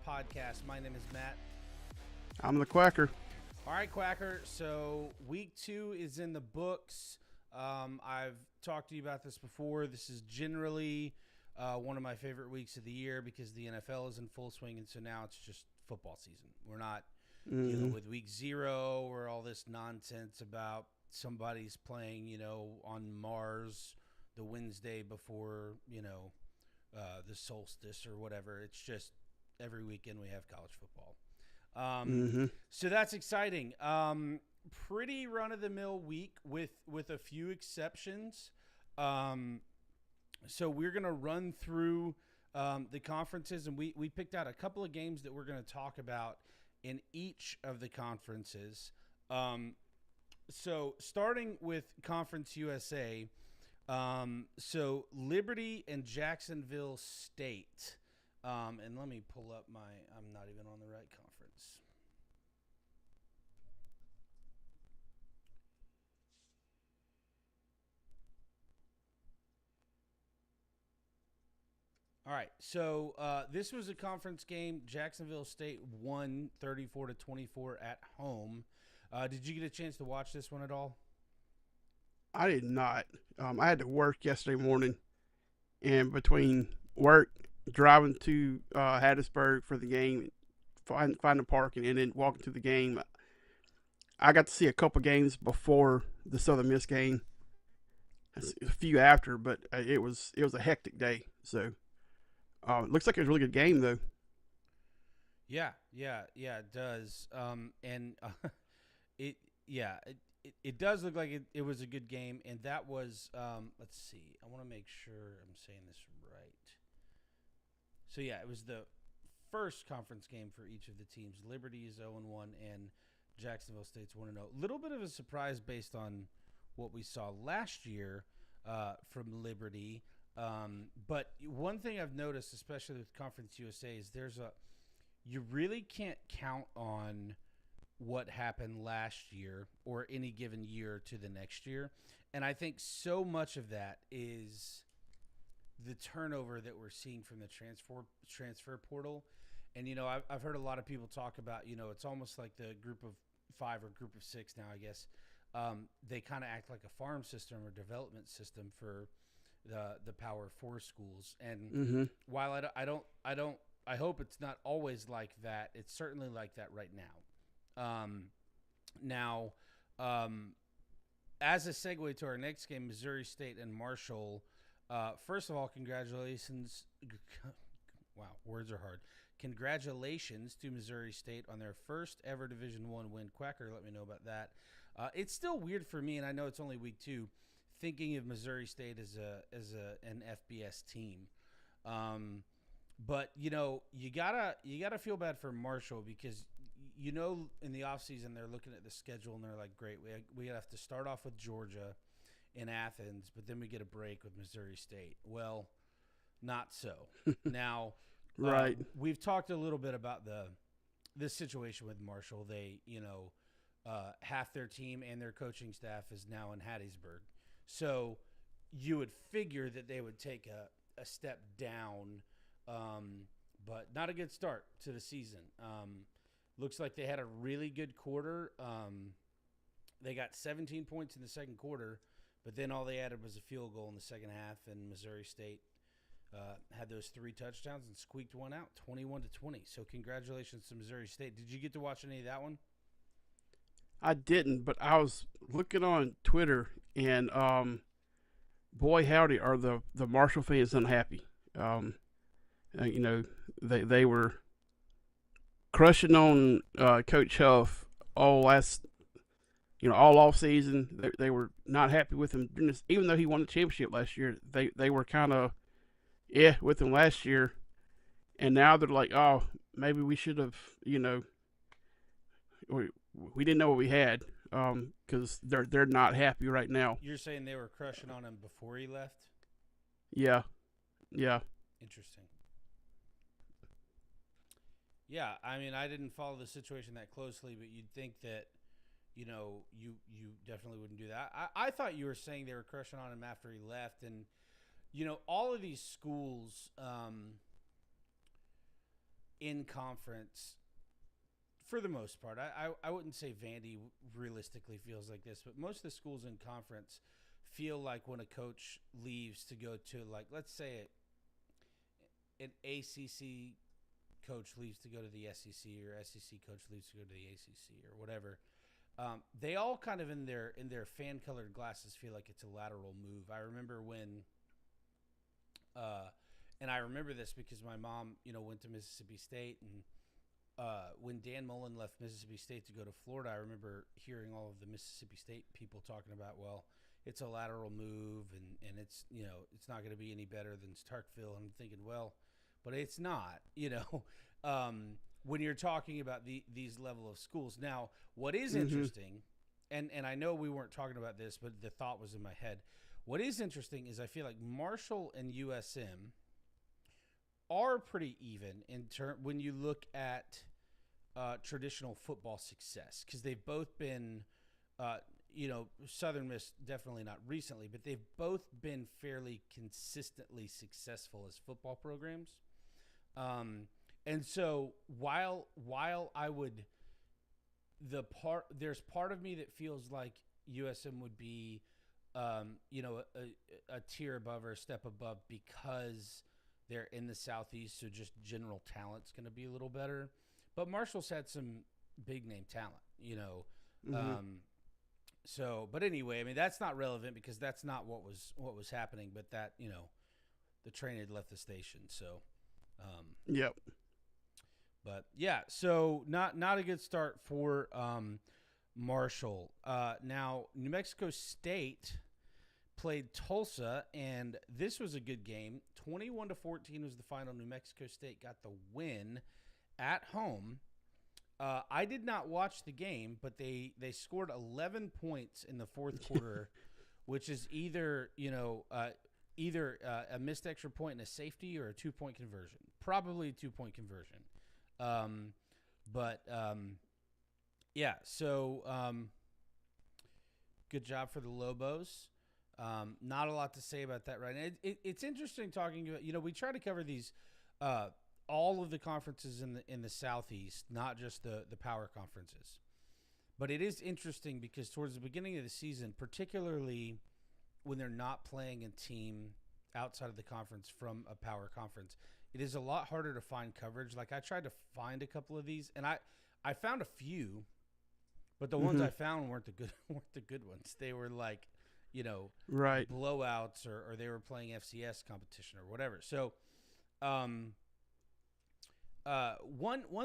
Podcast. My name is Matt. I'm the Quacker. All right, Quacker. So week 2 is in the books. I've talked to you about this before. This is generally one of my favorite weeks of the year because the NFL is in full swing, and so now it's just football season. We're not dealing with week 0 or all this nonsense about somebody's playing, on Mars the Wednesday before, the solstice or whatever. It's just every weekend we have college football. So that's exciting. Pretty run-of-the-mill week with a few exceptions. So we're going to run through the conferences, and we picked out a couple of games that we're going to talk about in each of the conferences. So starting with Conference USA, so Liberty and Jacksonville State. And let me pull up I'm not even on the right conference. All right, so this was a conference game. Jacksonville State won 34-24 at home. Did you get a chance to watch this one at all? I did not. I had to work yesterday morning, and between work, driving to Hattiesburg for the game, finding parking, and then walking to the game, I got to see a couple games before the Southern Miss game, a few after, but it was a hectic day. So it looks like it was a really good game, though. Yeah, it does. It does look like it was a good game, and that was let's see. I want to make sure I'm saying this right. So yeah, it was the first conference game for each of the teams. Liberty is 0-1, and Jacksonville State's 1-0. A little bit of a surprise based on what we saw last year from Liberty. But one thing I've noticed, especially with Conference USA, is you really can't count on what happened last year or any given year to the next year. And I think so much of that is the turnover that we're seeing from the transfer portal. And, I've heard a lot of people talk about, it's almost like the group of 5 or group of 6 now, I guess. They kind of act like a farm system or development system for the Power 4 schools. And while I hope it's not always like that, it's certainly like that right now. As a segue to our next game, Missouri State and Marshall. First of all, congratulations. Wow, words are hard. Congratulations to Missouri State on their first ever Division I win. Quacker, let me know about that. It's still weird for me, and I know it's only week 2, thinking of Missouri State as an FBS team. But you gotta feel bad for Marshall because in the offseason they're looking at the schedule and they're like, great, we have to start off with Georgia in Athens, but then we get a break with Missouri State. Well, not so. Now, right. We've talked a little bit about this situation with Marshall. They, half their team and their coaching staff is now in Hattiesburg. So you would figure that they would take a step down, but not a good start to the season. Looks like they had a really good quarter. They got 17 points in the second quarter, but then all they added was a field goal in the second half, and Missouri State had those 3 touchdowns and squeaked one out, 21-20. So congratulations to Missouri State. Did you get to watch any of that one? I didn't, but I was looking on Twitter, and boy howdy, are the Marshall fans unhappy. Um, you know, they were crushing on Coach Huff all last, all off season. They were not happy with him, even though he won the championship last year. They were kind of with him last year, and now they're like, oh, maybe we should have, we didn't know what we had, because they're not happy right now. You're saying they were crushing on him before he left? Yeah, yeah. Interesting. Yeah, I mean, I didn't follow the situation that closely, but you'd think that, you definitely wouldn't do that. I thought you were saying they were crushing on him after he left, and all of these schools in conference, for the most part, I wouldn't say Vandy realistically feels like this, but most of the schools in conference feel like when a coach leaves to go to, like, let's say an ACC coach leaves to go to the SEC, or SEC coach leaves to go to the ACC, or whatever. They all kind of in their fan colored glasses feel like it's a lateral move. I remember when, and I remember this because my mom, went to Mississippi State, and when Dan Mullen left Mississippi State to go to Florida, I remember hearing all of the Mississippi State people talking about, well, it's a lateral move, and it's it's not going to be any better than Starkville. And I'm thinking, well, but it's not, when you're talking about these level of schools. Now, what is interesting, and I know we weren't talking about this, but the thought was in my head. What is interesting is I feel like Marshall and USM are pretty even when you look at traditional football success, because they've both been, Southern Miss definitely not recently, but they've both been fairly consistently successful as football programs. And so while I would, there's part of me that feels like USM would be, a tier above or a step above because they're in the Southeast, so just general talent's going to be a little better. But Marshall's had some big name talent, So, but anyway, I mean, that's not relevant because that's not what was happening. But that, the train had left the station, so. Yep. But yeah, so not a good start for Marshall. Now, New Mexico State played Tulsa, and this was a good game. 21-14 was the final. New Mexico State got the win at home. I did not watch the game, but they scored 11 points in the fourth quarter, which is either a missed extra point and a safety, or a 2-point conversion. Probably a 2-point conversion. Yeah. So good job for the Lobos. Not a lot to say about that right now. It's interesting talking about, we try to cover these all of the conferences in the Southeast, not just the power conferences. But it is interesting because towards the beginning of the season, particularly when they're not playing a team outside of the conference from a power conference, it is a lot harder to find coverage. Like, I tried to find a couple of these, and I found a few, but the ones I found weren't the good ones. They were like, right, blowouts, or they were playing FCS competition or whatever. So, one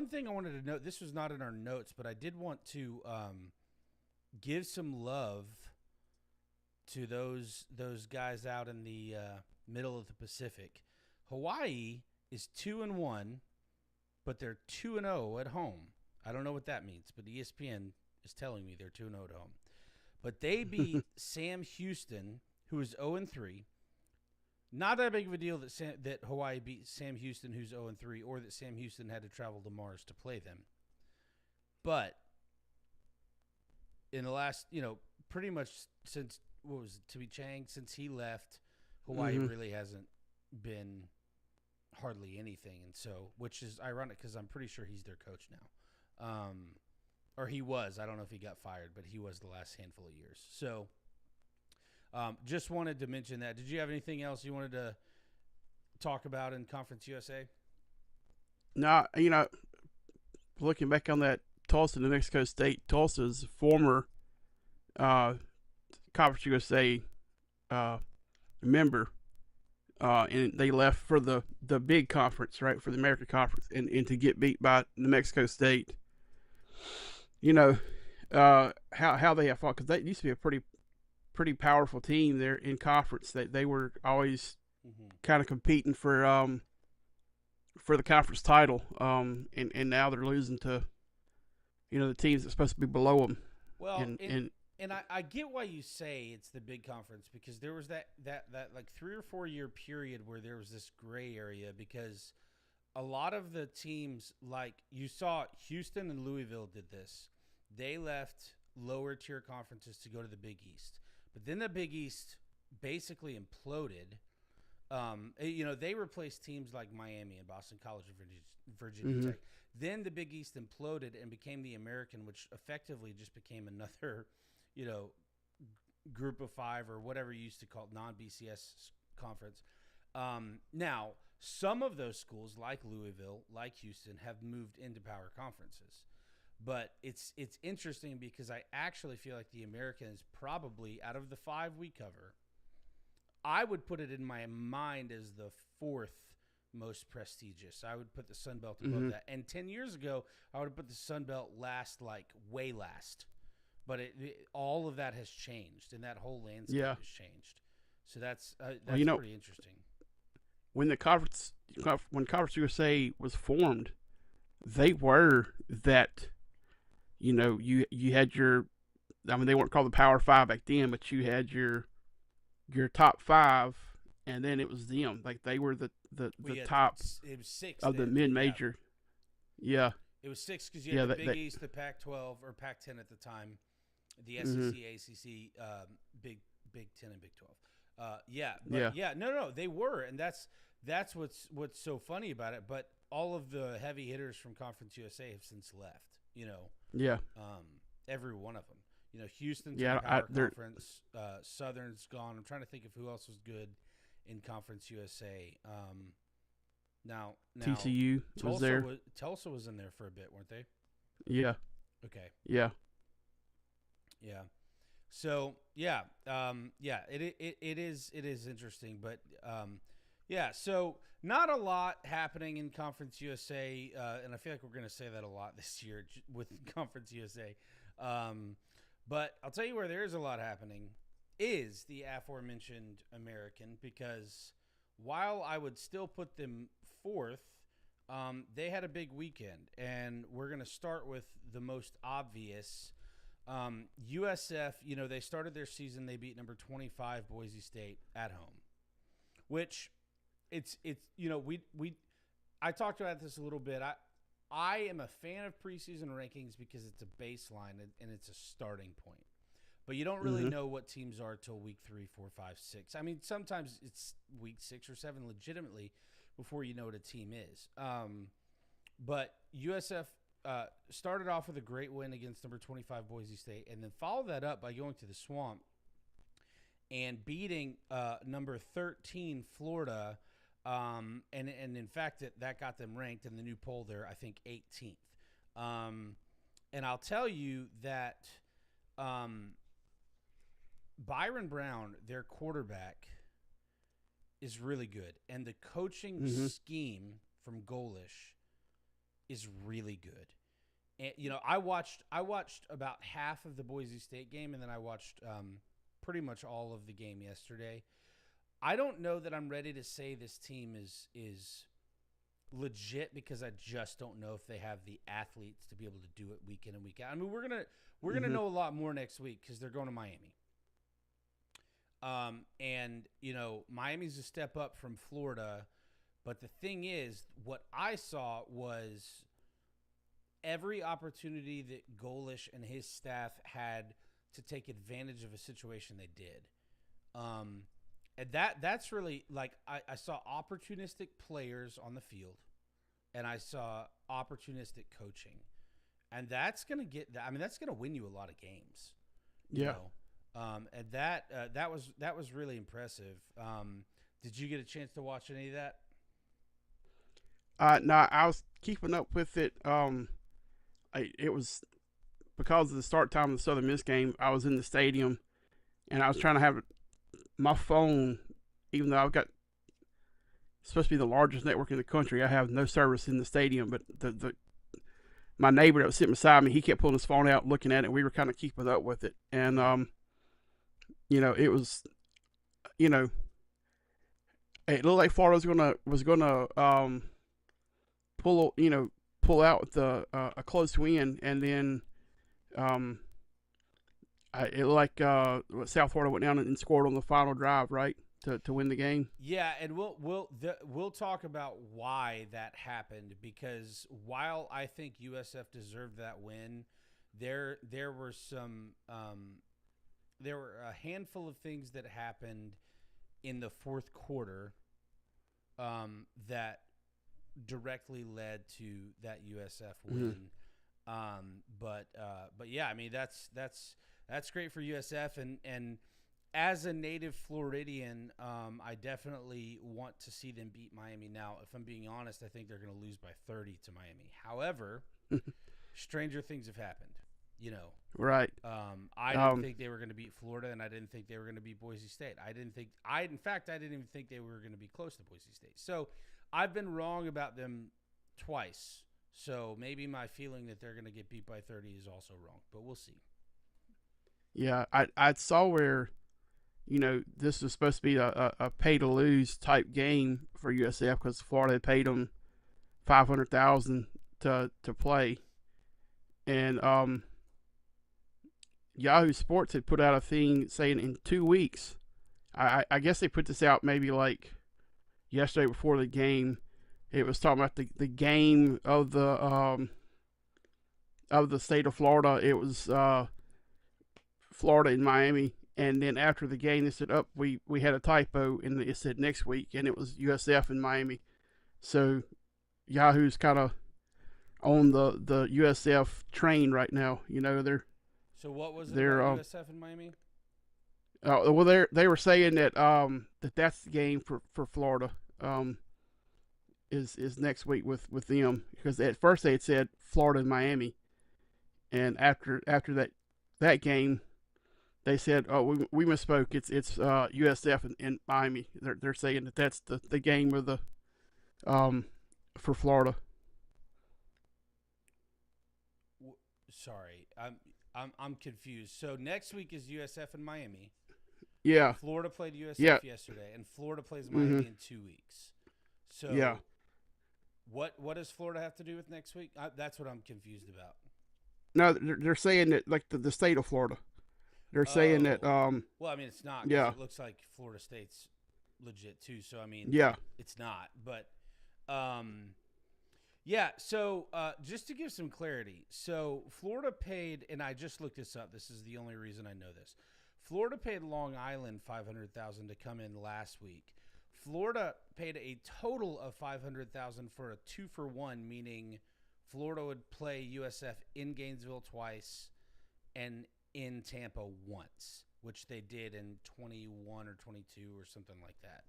thing I wanted to note, this was not in our notes, but I did want to give some love to those guys out in the middle of the Pacific. Hawaii is 2-1, but they're 2-0 at home. I don't know what that means, but ESPN is telling me they're 2-0 at home. But they beat Sam Houston, who is 0-3. Not that big of a deal that Hawaii beat Sam Houston, who's 0-3, or that Sam Houston had to travel to Mars to play them. But in the last, pretty much since, Timmy Chang, since he left, Hawaii really hasn't been hardly anything. And so, which is ironic because I'm pretty sure he's their coach now. Or he was. I don't know if he got fired, but he was the last handful of years. So, just wanted to mention that. Did you have anything else you wanted to talk about in Conference USA? No, looking back on that Tulsa, New Mexico State, Tulsa's former Conference USA member, and they left for the big conference, right, for the American Conference, and to get beat by New Mexico State. You know, how they have fought, because they used to be a pretty powerful team there in conference. They were always kind of competing for the conference title, and now they're losing to the teams that's supposed to be below them. Well, And and I get why you say it's the big conference, because there was that like 3 or 4 year period where there was this gray area, because a lot of the teams, like you saw Houston and Louisville did this. They left lower tier conferences to go to the Big East. But then the Big East basically imploded. They replaced teams like Miami and Boston College and Virginia Tech. Then the Big East imploded and became the American, which effectively just became another, group of 5 or whatever you used to call it, non-BCS conference. Now, some of those schools, like Louisville, like Houston, have moved into power conferences. But it's interesting, because I actually feel like the American is probably, out of the 5 we cover, I would put it in my mind as the 4th most prestigious. I would put the Sun Belt above that. And 10 years ago, I would have put the Sun Belt last, like way last. But all of that has changed, and that whole landscape has changed. So that's pretty interesting. When Conference USA was formed, they were that. You had your, I mean, they weren't called the Power 5 back then, but you had your top 5, and then it was them. Like, they were the top. It was 6 of the mid-major. Yeah. It was 6, because you had the Big East, the Pac-12 or Pac-10 at the time, the SEC, ACC, Big 10, and Big 12. No, they were, and that's what's so funny about it. But all of the heavy hitters from Conference USA have since left. Yeah. Every one of them. Houston's in power conference. Southern's gone. I'm trying to think of who else was good in Conference USA. Now TCU was there. Tulsa was in there for a bit, weren't they? Yeah. Okay. Yeah. Yeah. So it is interesting, but so not a lot happening in Conference USA, and I feel like we're going to say that a lot this year with Conference USA. But I'll tell you where there is a lot happening is the aforementioned American, because while I would still put them 4th, they had a big weekend, and we're going to start with the most obvious. USF, they started their season, they beat number 25 Boise State at home, which it's I talked about this a little bit. I am a fan of preseason rankings because it's a baseline and it's a starting point. But you don't really know what teams are till week 3, 4, 5, 6. I mean, sometimes it's week 6 or 7 legitimately before you know what a team is. But USF started off with a great win against number 25 Boise State, and then followed that up by going to the Swamp and beating number 13 Florida. And in fact, that got them ranked in the new poll there, I think 18th. And I'll tell you that Byron Brown, their quarterback, is really good. And the coaching scheme from Golish is really good. And, I watched about half of the Boise State game, and then I watched pretty much all of the game yesterday. I don't know that I'm ready to say this team is legit, because I just don't know if they have the athletes to be able to do it week in and week out. I mean, we're gonna know a lot more next week, because they're going to Miami. And Miami's a step up from Florida, but the thing is, what I saw was every opportunity that Golish and his staff had to take advantage of a situation, they did. And that's really, like, I saw opportunistic players on the field, and I saw opportunistic coaching, and that's gonna win you a lot of games. Yeah. And that was really impressive. Did you get a chance to watch any of that? No, I was keeping up with it. It was because of the start time of the Southern Miss game. I was in the stadium, and I was trying to have my phone even though I've got supposed to be the largest network in the country, I have no service in the stadium. But the my neighbor that was sitting beside me, he kept pulling his phone out, looking at it. And we were kind of keeping up with it, and it was, you know, it looked like Florida was gonna pull out the a close win, and then um, it looked like South Florida went down and scored on the final drive, right, to win the game. Yeah, and we'll talk about why that happened, because while I think USF deserved that win, there were some there were a handful of things that happened in the fourth quarter that directly led to that USF win. But yeah, I mean that's great for USF, and as a native Floridian, I definitely want to see them beat Miami. Now, if I'm being honest, I think they're going to lose by 30 to Miami. However, stranger things have happened. Right. I didn't think they were going to beat Florida, and I didn't think they were going to beat Boise State. In fact, I didn't even think they were going to be close to Boise State. So I've been wrong about them twice. So maybe my feeling that they're going to get beat by 30 is also wrong, but we'll see. Yeah, I saw where, this was supposed to be a pay to lose type game for USF because Florida had paid them $500,000 to play, and Yahoo Sports had put out a thing saying in 2 weeks. I guess they put this out maybe like yesterday before the game. It was talking about the game of the state of Florida. It was Florida and Miami, and then after the game, they said, we had a typo, and it said next week, and it was USF and Miami. So Yahoo's kind of on the USF train right now. They're. So what was it about USF and Miami? Well, they were saying that that's the game for Florida. Is next week with them, because at first they had said Florida and Miami, and after that game, they said, we misspoke. It's USF and Miami. They're saying that that's the game of the for Florida. Sorry, I'm confused. So next week is USF and Miami. Yeah. Florida played USF yesterday, and Florida plays Miami in 2 weeks. So yeah. What does Florida have to do with next week? That's what I'm confused about. No, they're saying that, like, the state of Florida. They're saying that. Well, I mean, it's not. Yeah. It looks like Florida State's legit too. So I mean, yeah, it's not. But yeah. So just to give some clarity, so Florida paid, and I just looked this up. This is the only reason I know this. Florida paid Long Island $500,000 to come in last week. Florida paid a total of $500,000 for a 2-for-1, meaning Florida would play USF in Gainesville twice and in Tampa once, which they did in 21 or 22 or something like that.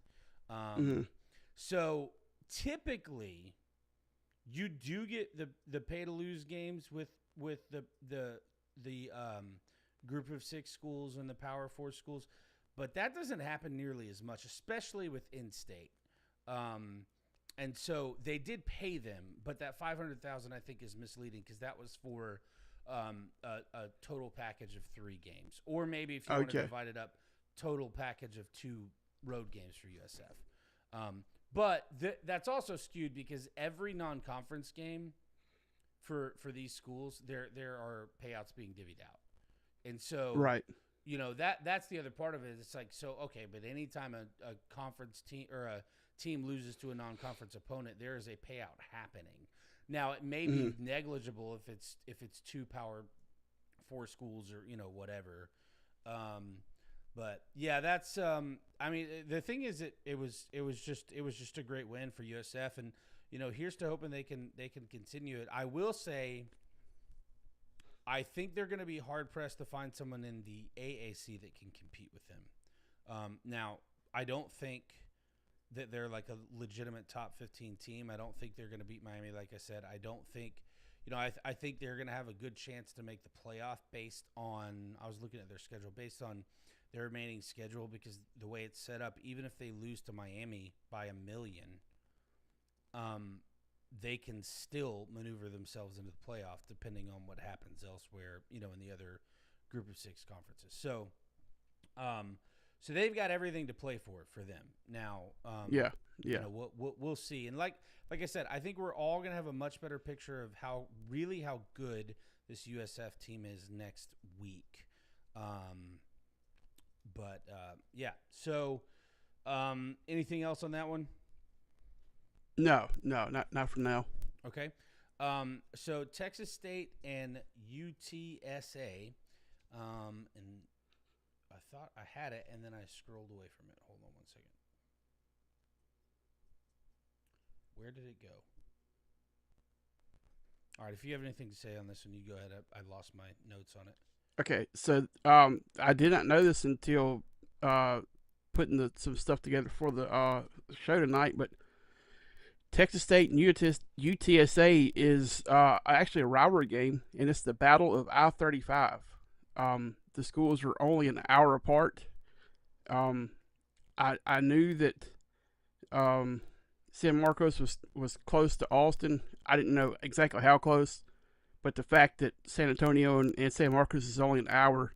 So typically, you do get the pay to lose games with the group of 6 schools and the Power 4 schools. But that doesn't happen nearly as much, especially with in-state. And so they did pay them, but that $500,000 I think is misleading, because that was for a total package of 3 games, or maybe if you want to divide it up, total package of 2 road games for USF. But that's also skewed because every non-conference game for these schools, there are payouts being divvied out, and so right. That's the other part of it. It's like, so, okay, but anytime a conference team or a team loses to a non-conference opponent, there is a payout happening. Now, it may be negligible if it's 2 Power 4 schools or whatever. But yeah, that's I mean, the thing is that it was just a great win for USF, and here's to hoping they can continue it. I will say, I think they're going to be hard-pressed to find someone in the AAC that can compete with them. Now, I don't think that they're like a legitimate top 15 team. I don't think they're going to beat Miami, like I said. I don't think I think they're going to have a good chance to make the playoff based on – I was looking at their schedule – based on their remaining schedule because the way it's set up, even if they lose to Miami by 1,000,000, they can still maneuver themselves into the playoff depending on what happens elsewhere, in the other group of 6 conferences. So, so they've got everything to play for them now. We'll see. And like I said, I think we're all gonna have a much better picture of how good this USF team is next week. So anything else on that one? No, not for now. Okay. So Texas State and UTSA, and I thought I had it, and then I scrolled away from it. Hold on one second. Where did it go? All right, if you have anything to say on this one, you go ahead. I lost my notes on it. Okay, so I did not know this until putting some stuff together for the show tonight, but Texas State and UTSA is actually a rivalry game, and it's the Battle of I-35. The schools are only an hour apart. I knew that San Marcos was close to Austin. I didn't know exactly how close, but the fact that San Antonio and San Marcos is only an hour,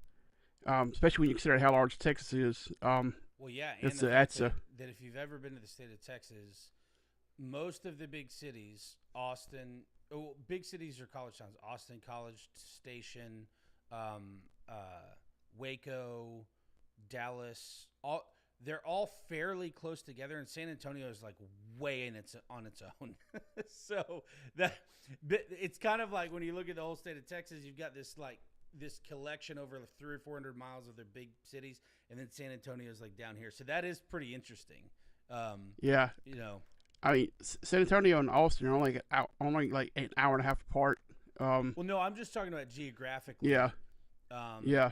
especially when you consider how large Texas is. Well, yeah, and that if you've ever been to the state of Texas, most of the big cities, big cities are college towns. Austin, College Station, Waco, Dallas, they're all fairly close together, and San Antonio is like way on its own. So it's kind of like when you look at the whole state of Texas, you've got this collection over 300 or 400 miles of their big cities, and then San Antonio is like down here. So that is pretty interesting. Yeah. I mean, San Antonio and Austin are only like an hour and a half apart. Well, no, I'm just talking about geographically. Yeah. Yeah.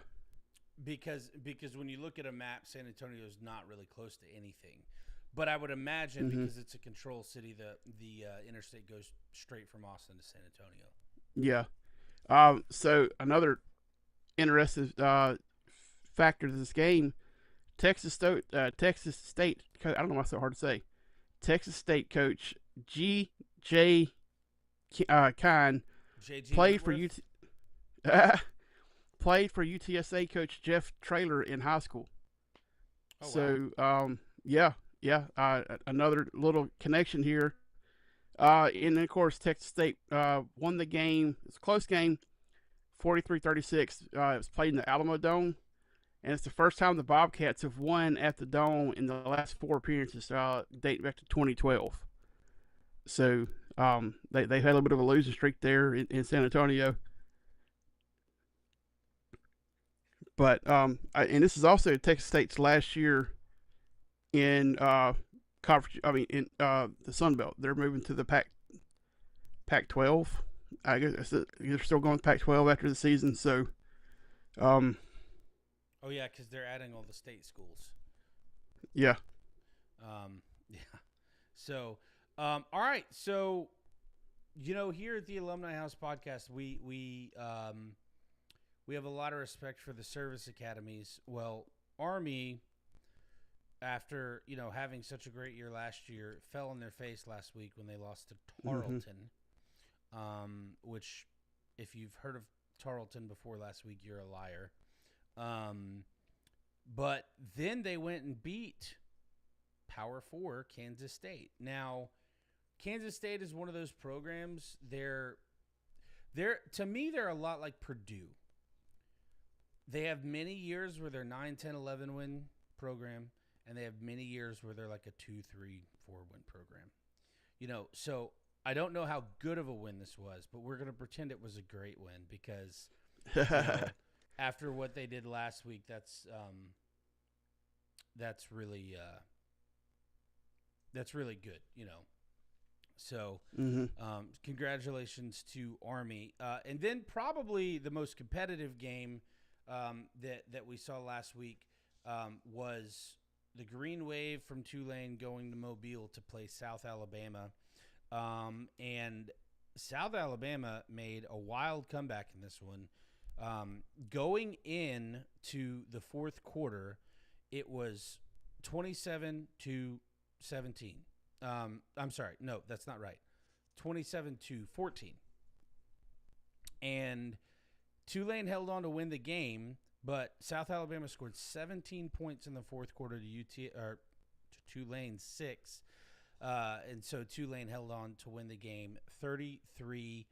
Because when you look at a map, San Antonio is not really close to anything. But I would imagine because it's a control city, the interstate goes straight from Austin to San Antonio. Yeah. So another interesting factor to this game, Texas State. I don't know why it's so hard to say. Texas State coach G.J. Kine played for UTSA coach Jeff Traylor in high school. Oh, so, wow. Another little connection here. And, of course, Texas State won the game. It's a close game, 43-36. It was played in the Alamo Dome. And it's the first time the Bobcats have won at the Dome in the last 4 appearances, dating back to 2012. So they had a little bit of a losing streak there in San Antonio. But and this is also Texas State's last year in conference. I mean, in the Sun Belt. They're moving to the Pac-12. I guess they're still going to Pac-12 after the season. So. Oh, yeah, because they're adding all the state schools. Yeah. Yeah. So, all right. So, here at the Alumni House podcast, we have a lot of respect for the service academies. Well, Army, after, having such a great year last year, fell on their face last week when they lost to Tarleton, which, if you've heard of Tarleton before last week, you're a liar. But then they went and beat Power 4 Kansas State. Now, Kansas State is one of those programs. To me, they're a lot like Purdue. They have many years where they're 9, 10, 11 win program, and they have many years where they're like a 2, 3, 4 win program. So I don't know how good of a win this was, but we're going to pretend it was a great win because after what they did last week, that's really good, So, congratulations to Army, and then probably the most competitive game that we saw last week was the Green Wave from Tulane going to Mobile to play South Alabama, and South Alabama made a wild comeback in this one. Going in to the fourth quarter, it was 27-17. I'm sorry, no, that's not right. 27-14, and Tulane held on to win the game, but South Alabama scored 17 points in the fourth quarter to Tulane 6, and so Tulane held on to win the game 33-31,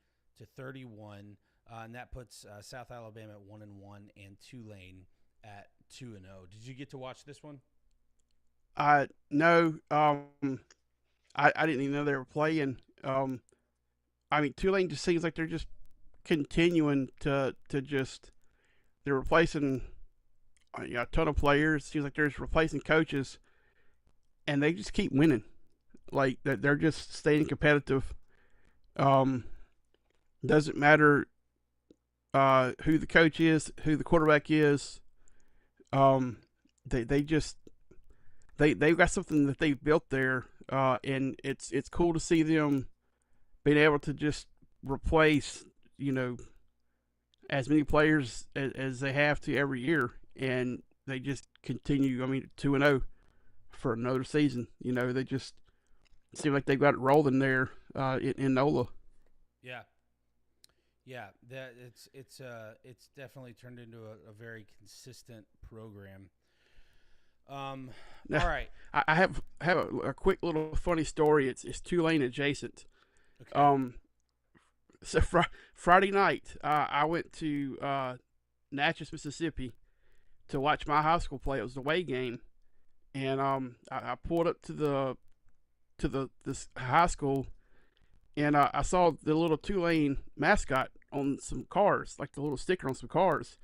and that puts South Alabama at 1-1 and Tulane at 2-0. Did you get to watch this one? No. I didn't even know they were playing. I mean, Tulane just seems like they're just continuing to just they're replacing a ton of players. Seems like they're just replacing coaches, and they just keep winning. Like they're just staying competitive. Doesn't matter who the coach is, who the quarterback is. They've got something that they've built there, and it's cool to see them being able to just replace as many players as they have to every year, and they just continue. I mean, 2-0 for another season. They just seem like they've got it rolling there in NOLA. Yeah, yeah. That it's definitely turned into a very consistent program. All right. I have a quick little funny story. It's Tulane adjacent. Okay. So Friday night, I went to Natchez, Mississippi, to watch my high school play. It was the away game, and I pulled up to this high school, and I saw the little Tulane mascot on some cars, like the little sticker on some cars.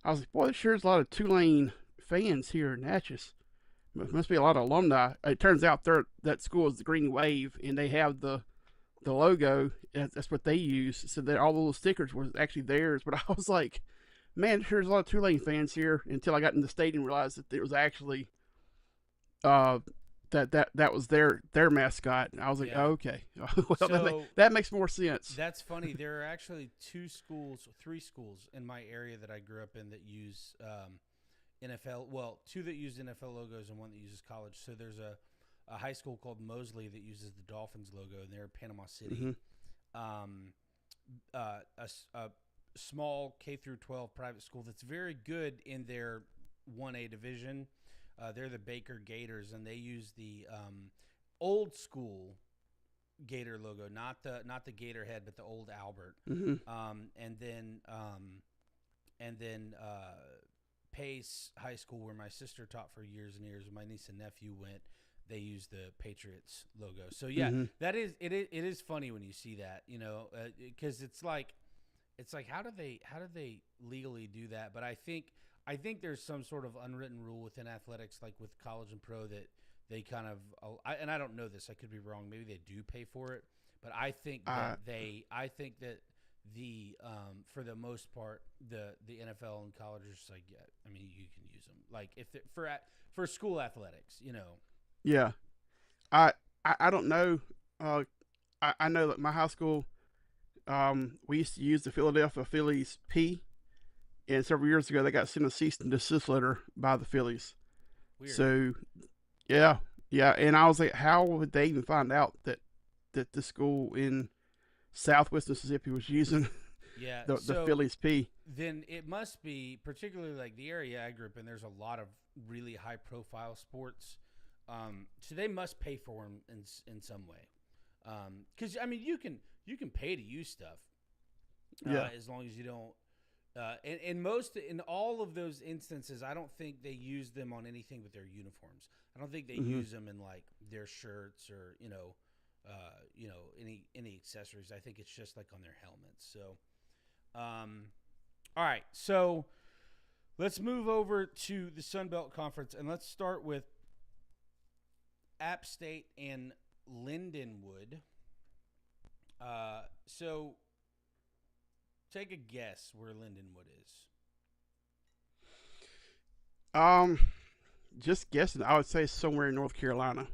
I was like, boy, there sure is a lot of Tulane fans here in Natchez. Must be a lot of alumni. It turns out that school is the Green Wave, and they have the logo. That's what they use. So that all the little stickers were actually theirs. But I was like, man, there's a lot of Tulane fans here. Until I got in the stadium and realized that it was actually that was their mascot. And I was like, Yeah. oh, okay. Well, So that makes more sense. that's funny. There are actually three schools in my area that I grew up in that use NFL. Well, two that use NFL logos and one that uses college. So there's a high school called Mosley that uses the Dolphins logo, and they're in Panama City. Mm-hmm. A small K through 12 private school that's very good in their 1A division. They're the Baker Gators, and they use the old school Gator logo, not the Gator head, but the old Albert. Mm-hmm. And then Pace High School, where my sister taught for years and years, and my niece and nephew went. They use the Patriots logo. So yeah, Mm-hmm. it is funny when you see that, because it's like how do they legally do that? But I think there's some sort of unwritten rule within athletics, like with college and pro, that they kind of and I don't know this. I could be wrong. Maybe they do pay for it, but I think that the for the most part the NFL and college are just like, yeah, I mean, you can use them, like if for school athletics, Yeah, I don't know. I know that my high school, we used to use the Philadelphia Phillies P, and several years ago they got sent a cease and desist letter by the Phillies. Weird. So, yeah, and I was like, how would they even find out that the school in Southwest Mississippi was using the Phillies P? Then it must be, particularly like the area I grew up in, there's a lot of really high profile sports. So they must pay for them in some way, because I mean you can pay to use stuff, as long as you don't. In all of those instances, I don't think they use them on anything but their uniforms. I don't think they Mm-hmm. use them in like their shirts or any accessories. I think it's just like on their helmets. So, all right, so let's move over to the Sun Belt Conference, and let's start with App State and Lindenwood. So take a guess where Lindenwood is. Just guessing. I would say somewhere in North Carolina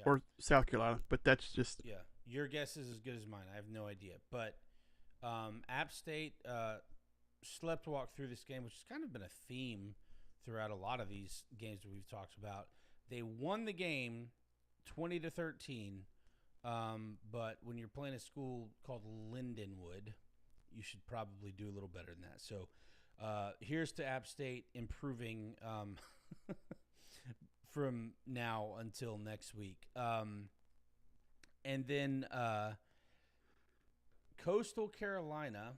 or South Carolina, but that's just Your guess is as good as mine. I have no idea, but App State sleptwalk through this game, which has kind of been a theme throughout a lot of these games that we've talked about. They won the game 20-13, but when you're playing a school called Lindenwood, you should probably do a little better than that. So here's to App State improving from now until next week. And then Coastal Carolina.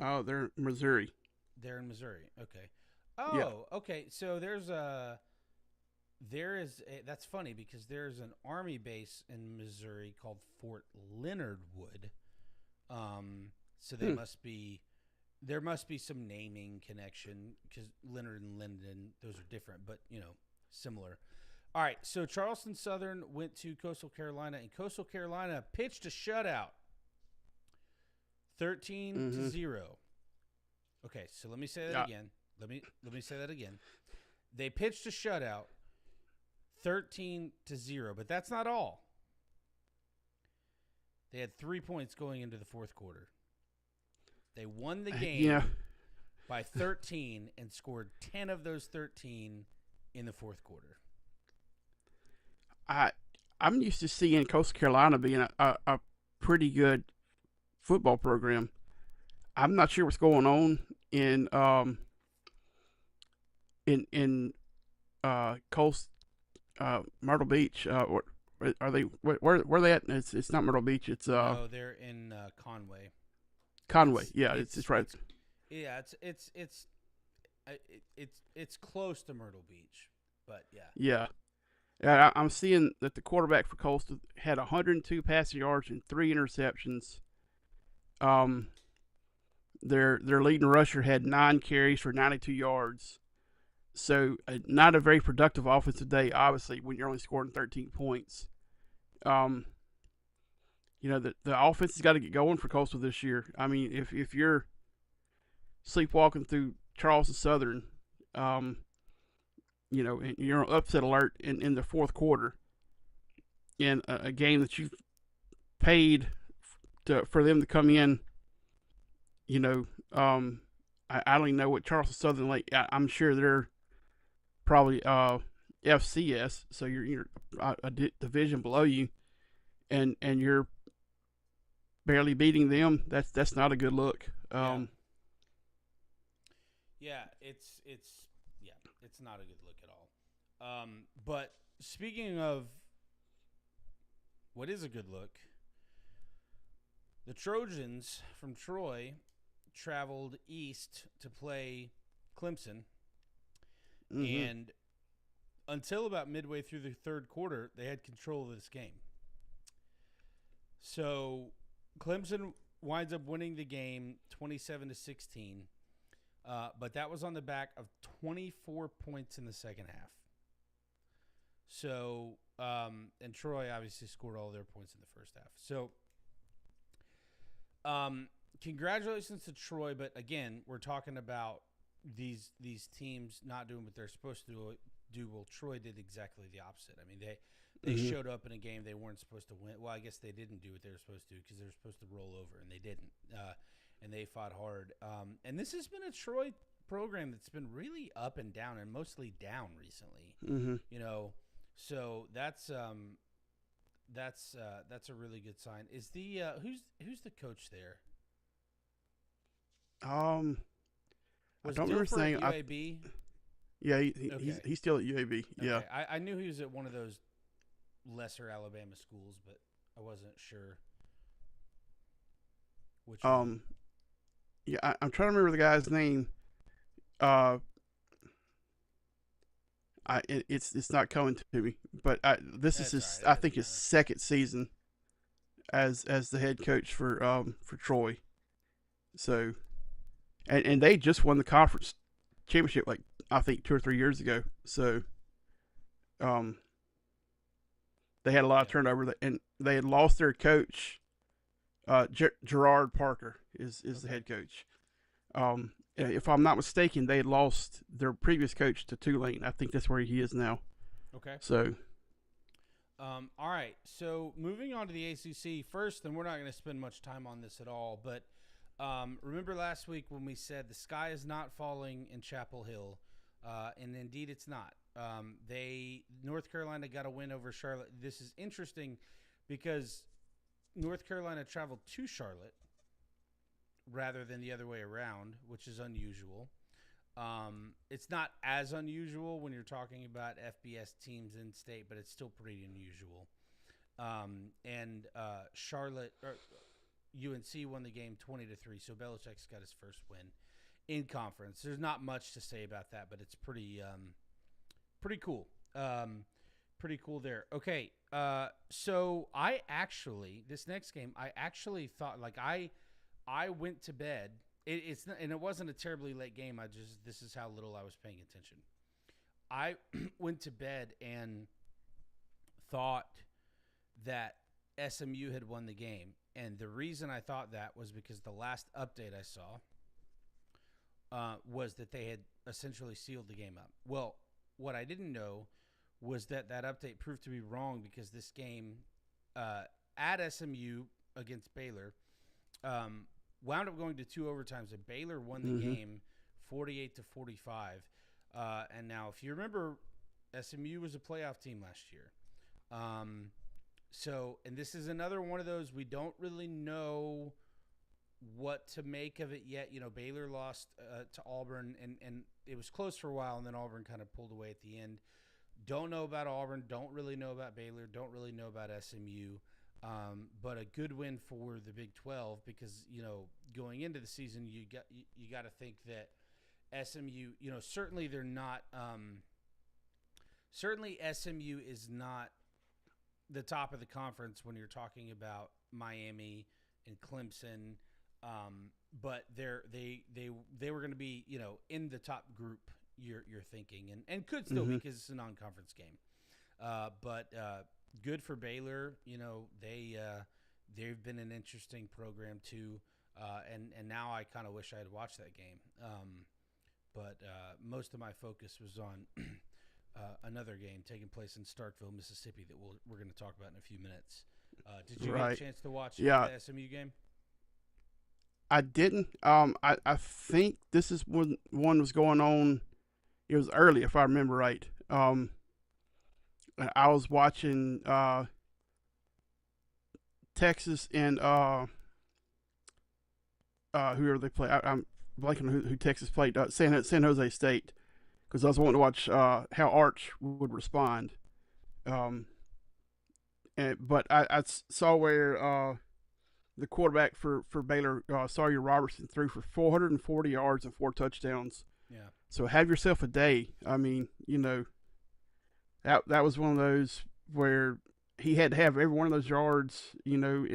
Oh, they're Missouri. They're in Missouri. Okay. Oh, Yeah. okay. So that's funny because there's an Army base in Missouri called Fort Leonard Wood. So there must be some naming connection because Leonard and Linden, those are different, but similar. All right. So Charleston Southern went to Coastal Carolina, and Coastal Carolina pitched a shutout. 13-0. Okay, so let me say that again. Let me say that again. They pitched a shutout, 13-0, but that's not all. They had 3 points going into the fourth quarter. They won the game by 13 and scored 10 of those 13 in the fourth quarter. I'm used to seeing Coastal Carolina being a pretty good football program. I'm not sure what's going on in Myrtle Beach. Are they? Where are they at? It's not Myrtle Beach. It's no, they're in Conway. Conway. It's right. It's close to Myrtle Beach, but yeah. I'm seeing that the quarterback for Coastal had 102 passing yards and 3 interceptions. Their leading rusher had 9 carries for 92 yards. So not a very productive offensive day, obviously, when you're only scoring 13 points. The offense has got to get going for Coastal this year. I mean, if you're sleepwalking through Charleston Southern, and you're on upset alert in the fourth quarter in a game that you've paid for them to come in, I don't even know what Charleston Southern like. I'm sure they're probably FCS, so you're a division below you, and you're barely beating them. That's not a good look. It's not a good look at all. But speaking of what is a good look, the Trojans from Troy traveled east to play Clemson, and until about midway through the third quarter, they had control of this game. So Clemson winds up winning the game 27-16, but that was on the back of 24 points in the second half. So, and Troy obviously scored all their points in the first half. So, congratulations to Troy, but again, we're talking about these teams not doing what they're supposed to do. Well, Troy did exactly the opposite. I mean, they showed up in a game they weren't supposed to win. Well, I guess they didn't do what they were supposed to do because they were supposed to roll over, and they didn't. And they fought hard. And this has been a Troy program that's been really up and down, and mostly down recently. So that's a really good sign. Is the who's the coach there? I don't remember saying UAB. He's still at UAB. Okay. Yeah, I knew he was at one of those lesser Alabama schools, but I wasn't sure which one. I'm trying to remember the guy's name. It's not coming to me, but this is his. I think his second season as the head coach for Troy. So, and they just won the conference championship like I think 2 or 3 years ago. So, they had a lot of turnover, and they had lost their coach. Gerard Parker is the head coach. If I'm not mistaken, they had lost their previous coach to Tulane. I think that's where he is now. Okay. So, all right. So moving on to the ACC first, and we're not going to spend much time on this at all, but Remember last week when we said the sky is not falling in Chapel Hill, and indeed it's not. North Carolina got a win over Charlotte. This is interesting because North Carolina traveled to Charlotte rather than the other way around, which is unusual. It's not as unusual when you're talking about FBS teams in state, but it's still pretty unusual. And Charlotte or UNC won the game 20-3, so Belichick's got his first win in conference. There's not much to say about that, but it's pretty cool. Pretty cool there. Okay, so this next game, I actually thought I went to bed. It's not, and it wasn't a terribly late game. This is how little I was paying attention. I went to bed and thought that SMU had won the game. And the reason I thought that was because the last update I saw was that they had essentially sealed the game up. Well, what I didn't know was that update proved to be wrong because this game at SMU against Baylor wound up going to 2 overtimes, and Baylor won the game 48-45. And now, if you remember, SMU was a playoff team last year. And this is another one of those we don't really know what to make of it yet. You know, Baylor lost to Auburn, and it was close for a while, and then Auburn kind of pulled away at the end. Don't know about Auburn. Don't really know about Baylor. Don't really know about SMU. But a good win for the Big 12 because, you know, going into the season, you got to think that SMU, you know, certainly they're not certainly SMU is not the top of the conference when you're talking about Miami and Clemson, but they were going to be, you know, in the top group. You're thinking and could still be because it's a non-conference game, but good for Baylor. You know, they've been an interesting program too, and now I kind of wish I had watched that game, but most of my focus was on. Another game taking place in Starkville, Mississippi that we're going to talk about in a few minutes. Did you get a chance to watch the SMU game? I didn't. I think this is when one was going on. It was early, if I remember right. I was watching Texas and whoever they play. I'm blanking on who Texas played. San Jose State. Because I was wanting to watch how Arch would respond. But I saw where the quarterback for Baylor, Sawyer Robertson, threw for 440 yards and 4 touchdowns. Yeah. So have yourself a day. I mean, you know, that was one of those where he had to have every one of those yards, you know,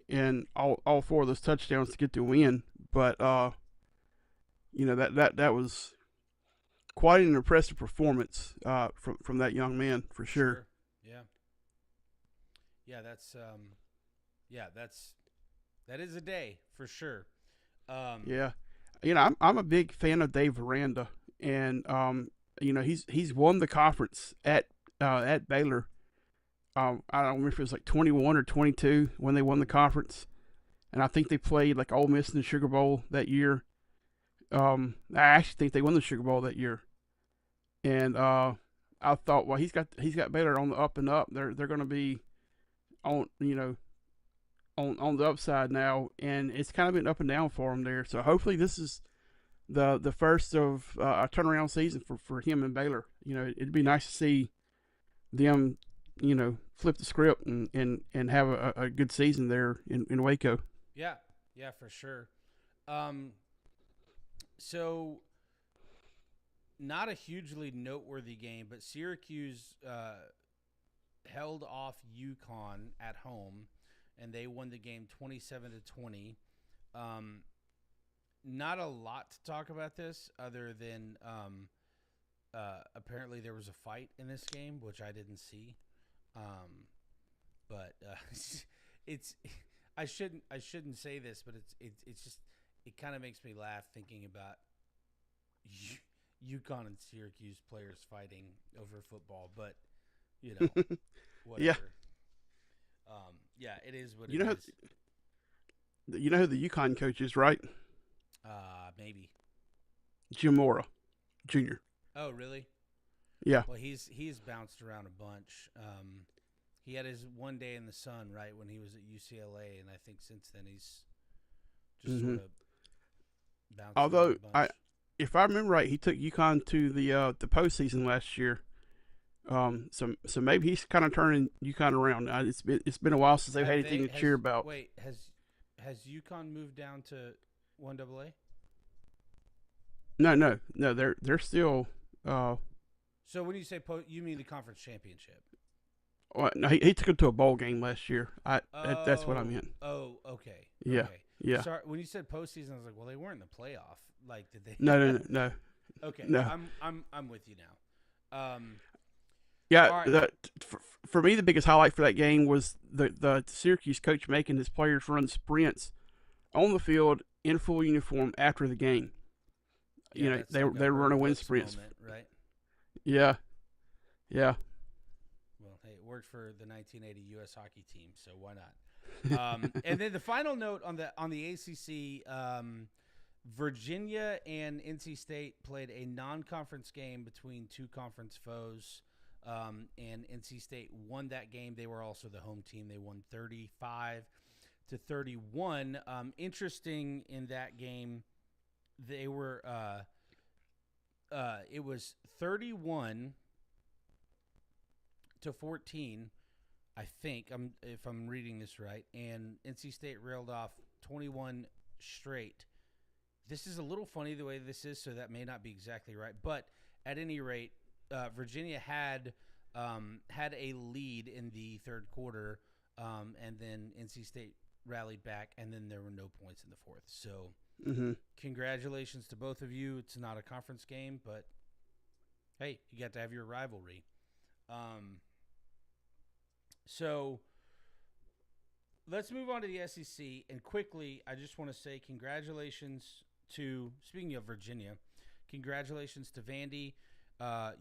in all 4 of those touchdowns to get the win. But you know, that was quite an impressive performance from that young man, for sure. Yeah, that is a day for sure. Yeah, you know, I'm a big fan of Dave Aranda, and you know, he's won the conference at Baylor. I don't remember if it was like 21 or 22 when they won the conference, and I think they played like Ole Miss in the Sugar Bowl that year. I actually think they won the Sugar Bowl that year. And I thought, well, he's got Baylor on the up and up. They're going to be on, you know, on the upside now, and it's kind of been up and down for him there. So hopefully this is the first of a turnaround season for him and Baylor. You know, it'd be nice to see them, you know, flip the script and have a good season there in Waco. Yeah, for sure. So not a hugely noteworthy game, but Syracuse held off UConn at home, and they won the game 27-20. Not a lot to talk about this other than apparently there was a fight in this game, which I didn't see. But it's I shouldn't say this, but it's just it kind of makes me laugh thinking about UConn and Syracuse players fighting over football, but you know, whatever. Yeah. Yeah, it is what you it know, is. You know who the UConn coach is, right? Maybe. Jim Mora Jr. Oh, really? Yeah. Well, he's bounced around a bunch. He had his one day in the sun, right, when he was at UCLA, and I think since then he's just Hmm. sort of bounced around Although a bunch. if I remember right, he took UConn to the postseason last year. So maybe he's kind of turning UConn around. It's been a while since they've had Have anything they to cheer about. wait has UConn moved down to 1AA? No. They're still. So when you say you mean the conference championship? Well, no, he took him to a bowl game last year. That's what I Oh, meant. oh, okay, Yeah, okay. yeah. Sorry, when you said postseason, I was like, well, they weren't in the playoff. Like, did they? No. Okay, No. I'm with you now. Yeah, All right. for me, the biggest highlight for that game was the Syracuse coach making his players run sprints on the field in full uniform after the game. Yeah, that's They like a were Herb running wind Brooks sprints. moment, right? Yeah, yeah. Well, hey, it worked for the 1980 U.S. hockey team, so why not? And then the final note on the ACC, Virginia and NC State played a non-conference game between two conference foes, and NC State won that game. They were also the home team. They won 35-31. Interesting in that game, they were it was 31-14. I think if I'm reading this right, and NC State railed off 21 straight. This is a little funny the way this is, so that may not be exactly right. But at any rate, Virginia had a lead in the third quarter, and then NC State rallied back, and then there were no points in the fourth. So Hmm. congratulations to both of you. It's not a conference game, but hey, you got to have your rivalry. So let's move on to the SEC. And quickly, I just want to say congratulations to, speaking of Virginia, congratulations to Vandy.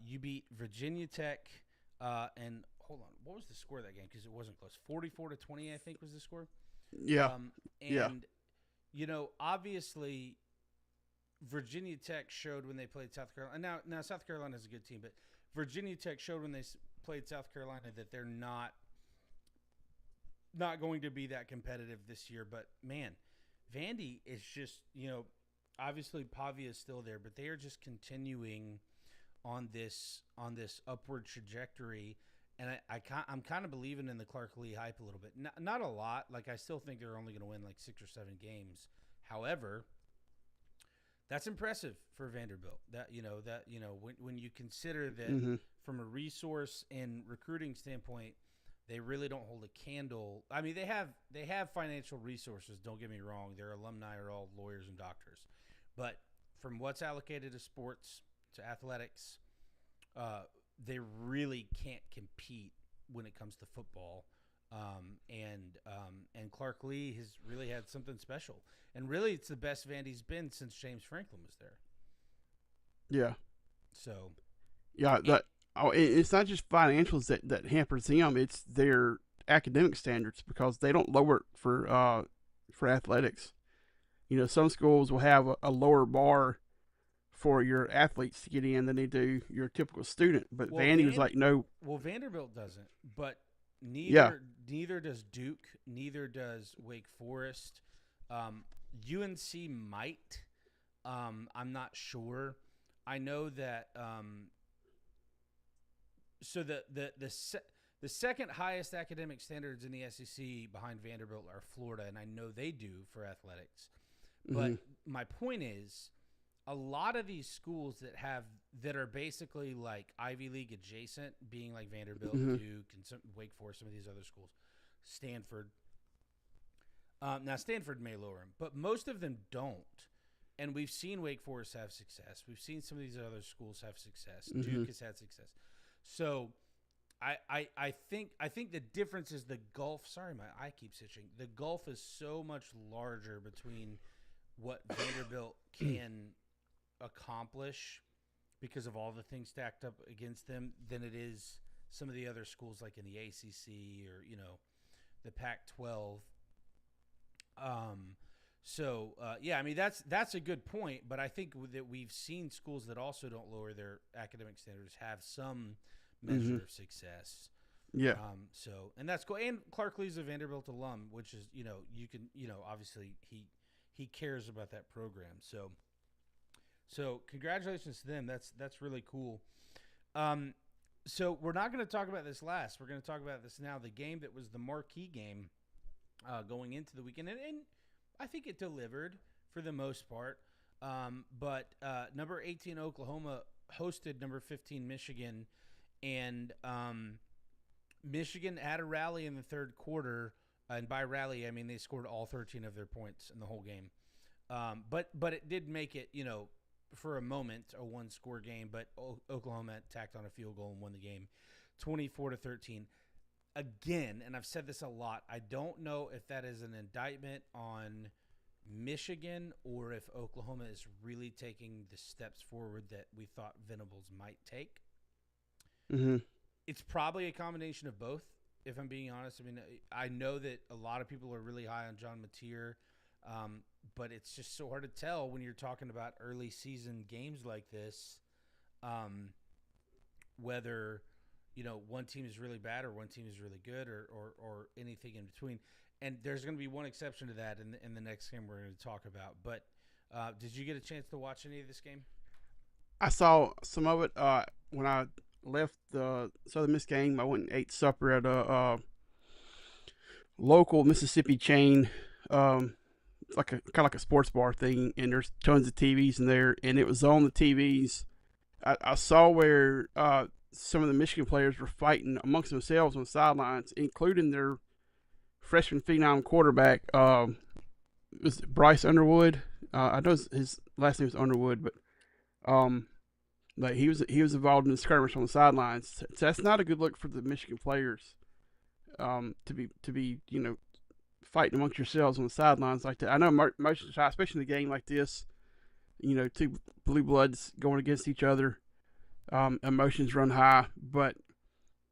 You beat Virginia Tech. And hold on, what was the score of that game? Because it wasn't close. 44-20, I think, was the score. Yeah, yeah. And, obviously, Virginia Tech showed when they played South Carolina. Now South Carolina is a good team, but Virginia Tech showed when they played South Carolina that they're not going to be that competitive this year. But man, Vandy is just obviously Pavia is still there, but they are just continuing on this upward trajectory. And I'm kind of believing in the Clark Lee hype a little bit. Not a lot. Like I still think they're only going to win like 6 or 7 games. However, that's impressive for Vanderbilt. When you consider that Hmm. from a resource and recruiting standpoint, they really don't hold a candle. I mean, they have financial resources. Don't get me wrong; their alumni are all lawyers and doctors, but from what's allocated to sports to athletics, they really can't compete when it comes to football. And Clark Lee has really had something special, and really it's the best Vandy's been since James Franklin was there. Yeah, So yeah. It's not just financials that hampers them; it's their academic standards because they don't lower it for athletics. Some schools will have a lower bar for your athletes to get in than they do your typical student. But well, Vandy was like, no, Vanderbilt doesn't, but yeah, neither does Duke, neither does Wake Forest. UNC might. I'm not sure. I know that. So the second highest academic standards in the SEC behind Vanderbilt are Florida, and I know they do for athletics. But my point is, a lot of these schools that are basically like Ivy League adjacent, being like Vanderbilt, Duke, and Wake Forest, some of these other schools, Stanford. Now Stanford may lower them, but most of them don't. And we've seen Wake Forest have success. We've seen some of these other schools have success. Duke has had success. So I think the difference is the gulf. Sorry, my eye keeps itching. The gulf is so much larger between what Vanderbilt can accomplish because of all the things stacked up against them than it is some of the other schools like in the ACC or the Pac-12. Yeah, I mean that's a good point, but I think that we've seen schools that also don't lower their academic standards have some Mm-hmm. measure of success. Yeah. And that's cool. And Clark Lee's a Vanderbilt alum, which is you can obviously he cares about that program. So congratulations to them. That's really cool. Um, so we're not going to talk about this last. We're going to talk about this now. The game that was the marquee game going into the weekend, and I think it delivered for the most part. But number 18 Oklahoma hosted number 15 Michigan, and Michigan had a rally in the third quarter, and by rally I mean they scored all 13 of their points in the whole game. But it did make it for a moment a one score game. But Oklahoma tacked on a field goal and won the game, 24-13. Again, and I've said this a lot, I don't know if that is an indictment on Michigan or if Oklahoma is really taking the steps forward that we thought Venables might take. Mm-hmm. It's probably a combination of both, if I'm being honest. I mean, I know that a lot of people are really high on John Mateer, but it's just so hard to tell when you're talking about early season games like this, whether one team is really bad or one team is really good or anything in between. And there's going to be one exception to that in the next game we're going to talk about. But did you get a chance to watch any of this game? I saw some of it when I left the Southern Miss game. I went and ate supper at a local Mississippi chain, like a kind of like a sports bar thing, and there's tons of TVs in there, and it was on the TVs. I saw where some of the Michigan players were fighting amongst themselves on the sidelines, including their freshman phenom quarterback, was Bryce Underwood. I know his last name is Underwood, but like he was involved in the skirmish on the sidelines. So that's not a good look for the Michigan players. To be fighting amongst yourselves on the sidelines like that. I know most of the time, especially in a game like this, two blue bloods going against each other. Emotions run high, but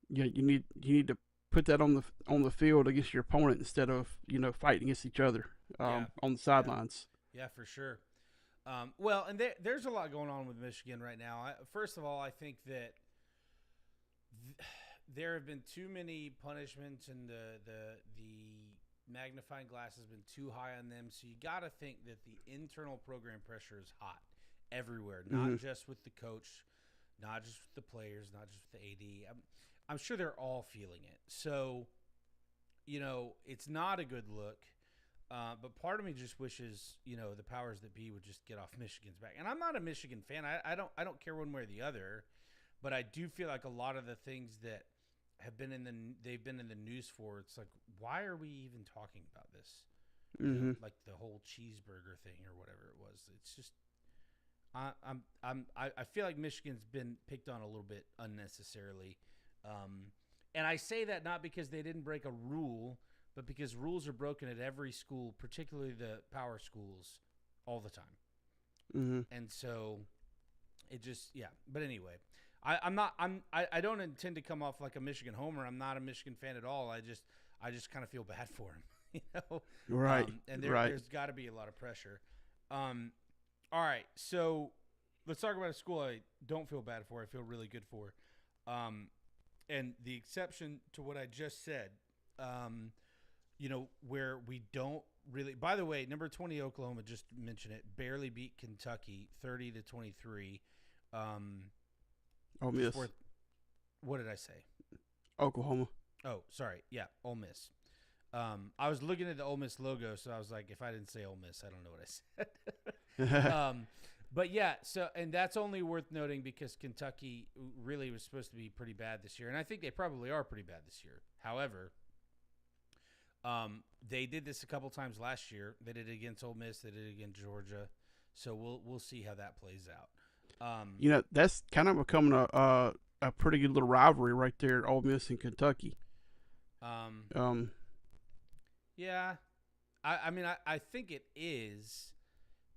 you need to put that on the field against your opponent instead of fighting against each other on the sidelines. Yeah, for sure. Well, and there's a lot going on with Michigan right now. First of all, I think that there have been too many punishments, and the magnifying glass has been too high on them. So you got to think that the internal program pressure is hot everywhere, not just with the coach, not just with the players, not just with the AD. I'm sure they're all feeling it. So, it's not a good look. But part of me just wishes, the powers that be would just get off Michigan's back. And I'm not a Michigan fan. I don't care one way or the other. But I do feel like a lot of the things that they've been in the news for, it's like, why are we even talking about this? Like the whole cheeseburger thing or whatever it was. It's just, I feel like Michigan's been picked on a little bit unnecessarily. And I say that not because they didn't break a rule, but because rules are broken at every school, particularly the power schools, all the time. And so it just, yeah. But anyway, I don't intend to come off like a Michigan homer. I'm not a Michigan fan at all. I just kind of feel bad for him, Right. And there's got to be a lot of pressure. All right. So let's talk about a school I don't feel bad for. I feel really good for. And the exception to what I just said, where we don't really. By the way, number 20 Oklahoma, just mention it, barely beat Kentucky 30-23. Ole Miss. What did I say? Oklahoma. Oh, sorry. Yeah, Ole Miss. I was looking at the Ole Miss logo, so I was like, if I didn't say Ole Miss, I don't know what I said. But yeah, and that's only worth noting because Kentucky really was supposed to be pretty bad this year, and I think they probably are pretty bad this year. However, they did this a couple times last year. They did it against Ole Miss. They did it against Georgia. So we'll see how that plays out. That's kind of becoming a pretty good little rivalry right there, Ole Miss and Kentucky. Yeah, I think it is.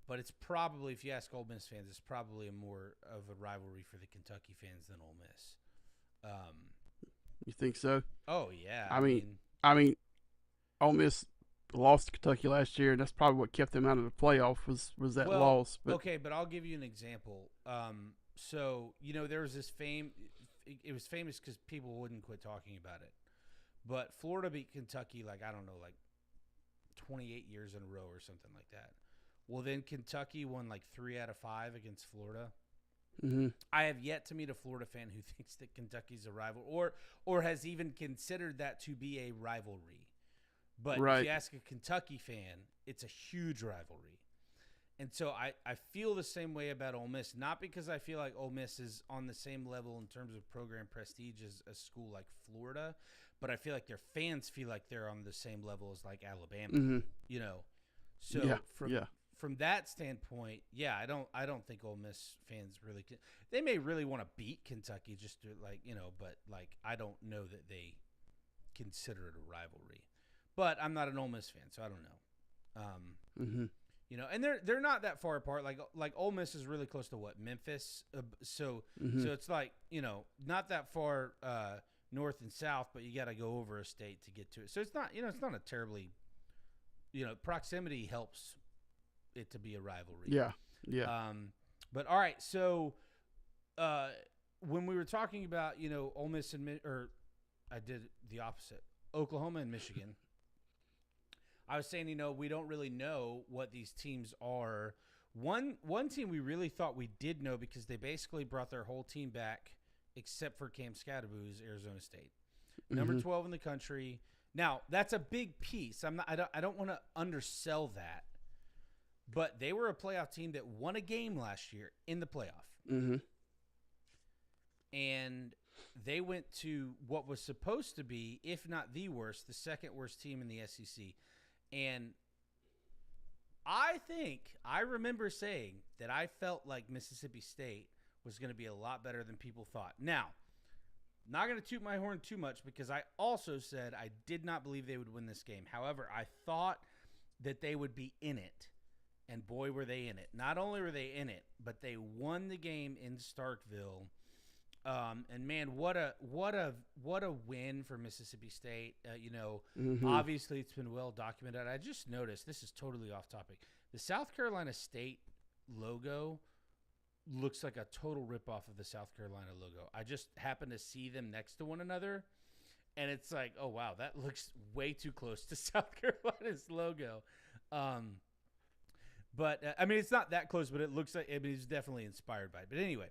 But it's probably, if you ask Ole Miss fans, it's probably more of a rivalry for the Kentucky fans than Ole Miss. You think so? Oh yeah. I mean, Ole Miss lost to Kentucky last year, and that's probably what kept them out of the playoff was that Well, loss. But okay, but I'll give you an example. So there was this fame. It was famous because people wouldn't quit talking about it. But Florida beat Kentucky like I don't know, like 28 years in a row or something like that. Well, then Kentucky won like 3 out of 5 against Florida. hmm I have yet to meet a Florida fan who thinks that Kentucky's a rival or has even considered that to be a rivalry. But if right, you ask a Kentucky fan, it's a huge rivalry. And so I feel the same way about Ole Miss, not because I feel like Ole Miss is on the same level in terms of program prestige as a school like Florida, but I feel like their fans feel like they're on the same level as like Alabama, hmm you know. So yeah, from yeah, from that standpoint, yeah, I don't think Ole Miss fans really can. They may really want to beat Kentucky just to but like I don't know that they consider it a rivalry. But I'm not an Ole Miss fan, so I don't know. hmm And they're not that far apart. Like Ole Miss is really close to what Memphis, so hmm so it's like not that far north and south, but you got to go over a state to get to it. So it's not a terribly proximity helps it to be a rivalry. yeah, yeah, But all right, so when we were talking about Ole Miss or I did the opposite, Oklahoma and Michigan. I was saying, we don't really know what these teams are. One team we really thought we did know because they basically brought their whole team back except for Cam Skadaboo is Arizona State. Number 12 in the country. Now, that's a big piece. I don't want to undersell that. But they were a playoff team that won a game last year in the playoff. hmm And they went to what was supposed to be, if not the worst, the second worst team in the SEC. And I remember saying that I felt like Mississippi State was going to be a lot better than people thought. Now, not going to toot my horn too much because I also said I did not believe they would win this game. However, I thought that they would be in it. And boy, were they in it. Not only were they in it, but they won the game in Starkville. And man, what a win for Mississippi State. Obviously it's been well documented. I just noticed, this is totally off topic, the South Carolina State logo looks like a total ripoff of the South Carolina logo. I just happened to see them next to one another, and it's like, oh wow, that looks way too close to South Carolina's logo. But I mean, it's not that close, but it looks like it's definitely inspired by it. But anyway,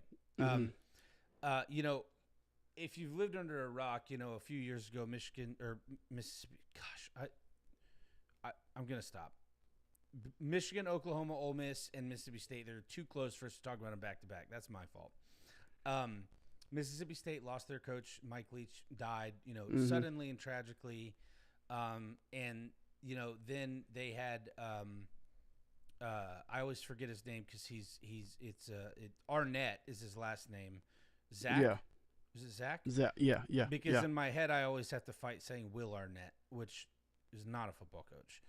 if you've lived under a rock, a few years ago, Michigan or Mississippi, gosh, I'm gonna stop. Michigan, Oklahoma, Ole Miss, and Mississippi State. They're too close for us to talk about them back to back. That's my fault. Mississippi State lost their coach. Mike Leach died, suddenly and tragically. And then they had. I always forget his name because Arnett is his last name. Zach. Yeah. Is it Zach? Yeah. Because in my head I always have to fight saying Will Arnett, which is not a football coach.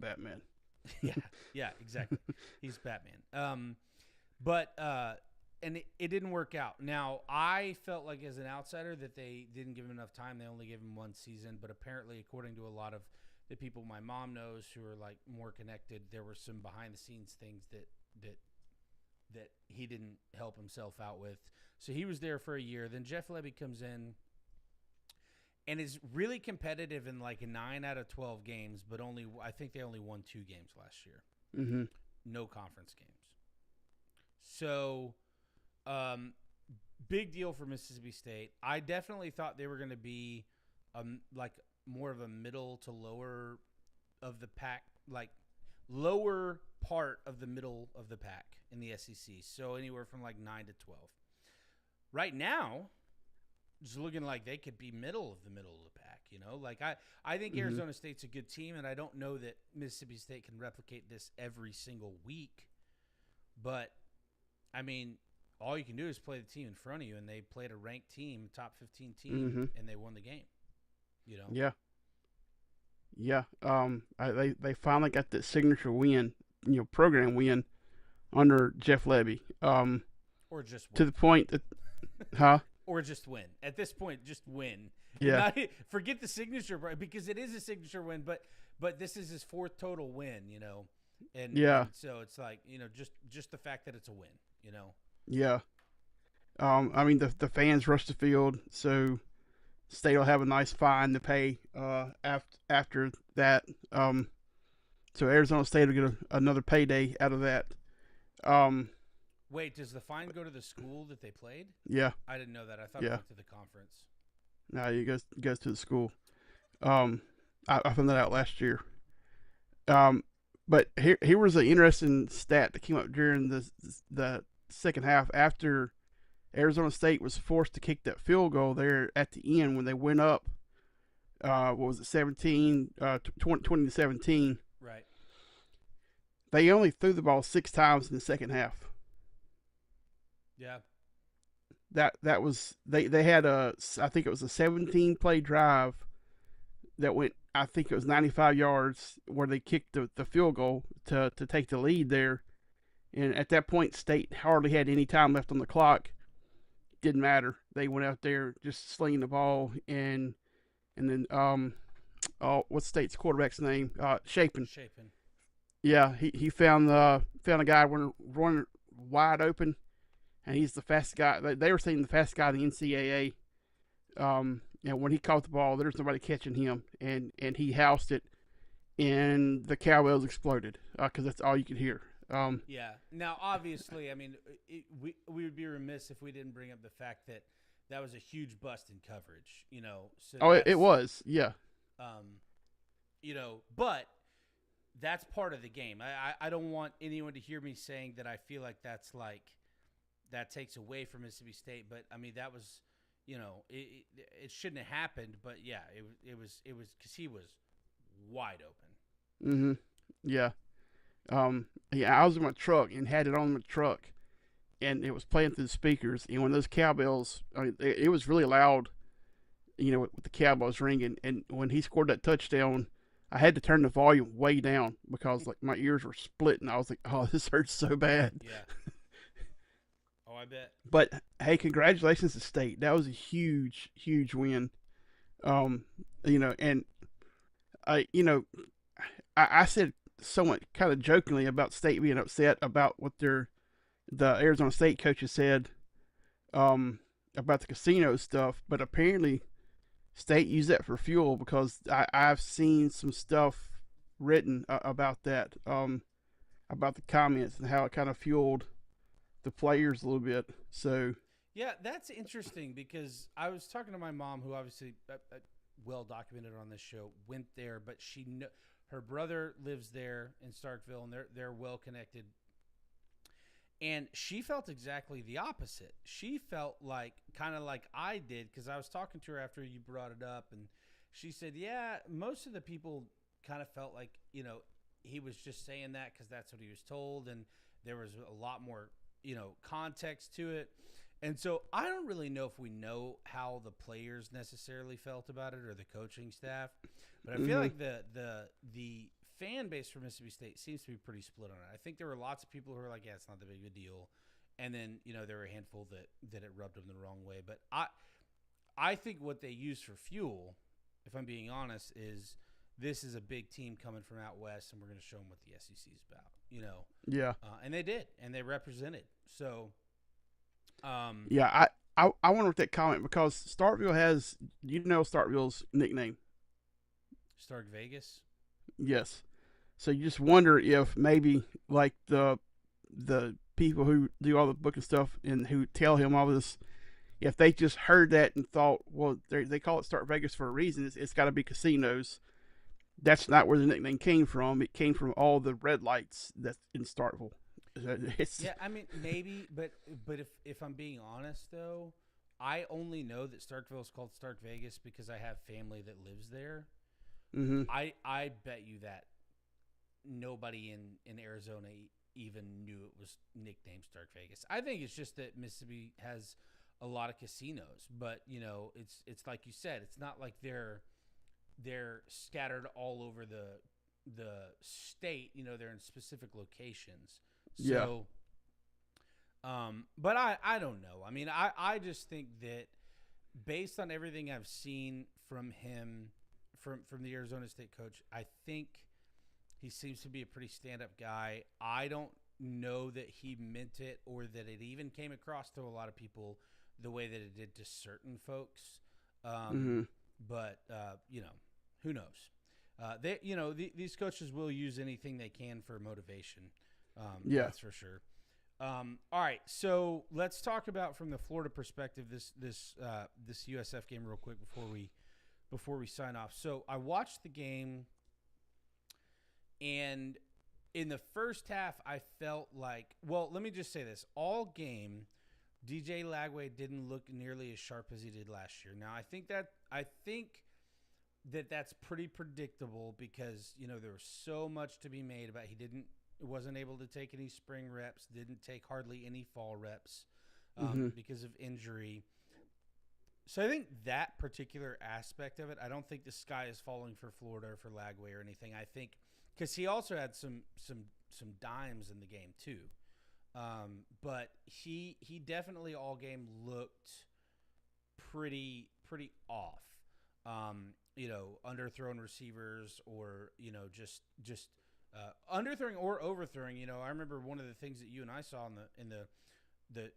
Batman. Yeah, exactly. He's Batman. But it didn't work out. Now, I felt like as an outsider that they didn't give him enough time. They only gave him one season, but apparently, according to a lot of the people my mom knows who are like more connected, there were some behind the scenes things that he didn't help himself out with. So he was there for a year. Then Jeff Lebby comes in and is really competitive in like 9 out of 12 games, but I think they only won 2 games last year. Mm-hmm. No conference games. So, big deal for Mississippi State. I definitely thought they were going to be like more of a middle to lower of the pack, like lower part of the middle of the pack in the SEC. So anywhere from like 9 to 12. Right now, it's looking like they could be middle of the pack, Like I think Arizona State's a good team, and I don't know that Mississippi State can replicate this every single week. But, I mean, all you can do is play the team in front of you, and they played a ranked team, top 15 team, and they won the game. Yeah. They finally got that signature win, program win under Jeff Lebby. Or just win. To the point that, huh? Or just win. At this point, just win. Yeah. Forget the signature, because it is a signature win. But but this is his fourth total win, Yeah. and so it's like just the fact that it's a win. Yeah. I mean the fans rushed the field, so State will have a nice fine to pay after that. So Arizona State will get another payday out of that. Um, Wait, does the fine go to the school that they played? yeah, I didn't know that. I thought it yeah. went to the conference. No, it goes to the school. I found that out last year. Um, but here was an interesting stat that came up during the second half after Arizona State was forced to kick that field goal there at the end when they went up. What was it, 20 to 17? Right. They only threw the ball 6 times in the second half. Yeah. That was they had I think it was a 17 play drive that went, I think it was 95 yards, where they kicked the field goal to take the lead there. And at that point, State hardly had any time left on the clock. Didn't matter. They went out there just slinging the ball, and then what's State's quarterback's name? Chapin. Yeah, he found a guy running wide open, and he's the fastest guy. They were saying the fastest guy in the NCAA. And when he caught the ball, there's nobody catching him, and he housed it, and the cowbells exploded because that's all you could hear. Yeah. Now, obviously, I mean, we would be remiss if we didn't bring up the fact that was a huge bust in coverage. So it was, yeah. But that's part of the game. I don't want anyone to hear me saying that I feel like that takes away from Mississippi State. But I mean, that was, it shouldn't have happened. But yeah, it was because he was wide open. Mm-hmm. Yeah. Yeah, I was in my truck and had it on my truck, and it was playing through the speakers. And when those cowbells, I mean, it was really loud, with the cowbells ringing. And when he scored that touchdown, I had to turn the volume way down because like my ears were splitting. I was like, "Oh, this hurts so bad." Yeah. Oh, I bet. But hey, congratulations to State. That was a huge, huge win. And I said somewhat kind of jokingly about State being upset about what the Arizona State coaches said about the casino stuff, but apparently State used that for fuel because I've seen some stuff written about that, about the comments and how it kind of fueled the players a little bit. So yeah, that's interesting because I was talking to my mom, who obviously well documented on this show, went there, but her brother lives there in Starkville, and they're well connected. And she felt exactly the opposite. She felt kind of like I did, because I was talking to her after you brought it up, and she said, yeah, most of the people kind of felt like, he was just saying that because that's what he was told, and there was a lot more, context to it. And so I don't really know if we know how the players necessarily felt about it or the coaching staff, but I feel like the fan base for Mississippi State seems to be pretty split on it. I think there were lots of people who were like, yeah, it's not that big of a deal. And then, there were a handful that it rubbed them the wrong way. But I think what they use for fuel, if I'm being honest, is this is a big team coming from out west, and we're going to show them what the SEC is about, Yeah. And they did, and they represented. So, yeah, I wonder with that comment because Starkville has, Starkville's nickname. Stark Vegas? Yes. So you just wonder if maybe like the people who do all the booking stuff and who tell him all this, if they just heard that and thought, well, they call it Stark Vegas for a reason. It's got to be casinos. That's not where the nickname came from. It came from all the red lights that's in Starkville. Yeah, I mean, maybe, but if I'm being honest, though, I only know that Starkville is called Stark Vegas because I have family that lives there. Mm-hmm. I bet you that nobody in Arizona even knew it was nicknamed Stark Vegas. I think it's just that Mississippi has a lot of casinos, but it's like you said, it's not like they're scattered all over the state. They're in specific locations. So, yeah. But I don't know. I mean, I just think that based on everything I've seen from him from the Arizona State coach. I think he seems to be a pretty stand-up guy. I don't know that he meant it or that it even came across to a lot of people the way that it did to certain folks. But who knows? These coaches will use anything they can for motivation. That's for sure. All right, so let's talk about from the Florida perspective this USF game real quick before we sign off. So I watched the game, and in the first half, I felt like, well, let me just say this: all game, DJ Lagway didn't look nearly as sharp as he did last year. Now, I think that's pretty predictable because there was so much to be made about wasn't able to take any spring reps, didn't take hardly any fall reps because of injury. So I think that particular aspect of it, I don't think the sky is falling for Florida or for Lagway or anything. I think because he also had some dimes in the game too. But he definitely all game looked pretty off. Underthrown receivers or just underthrowing or overthrowing. I remember one of the things that you and I saw in the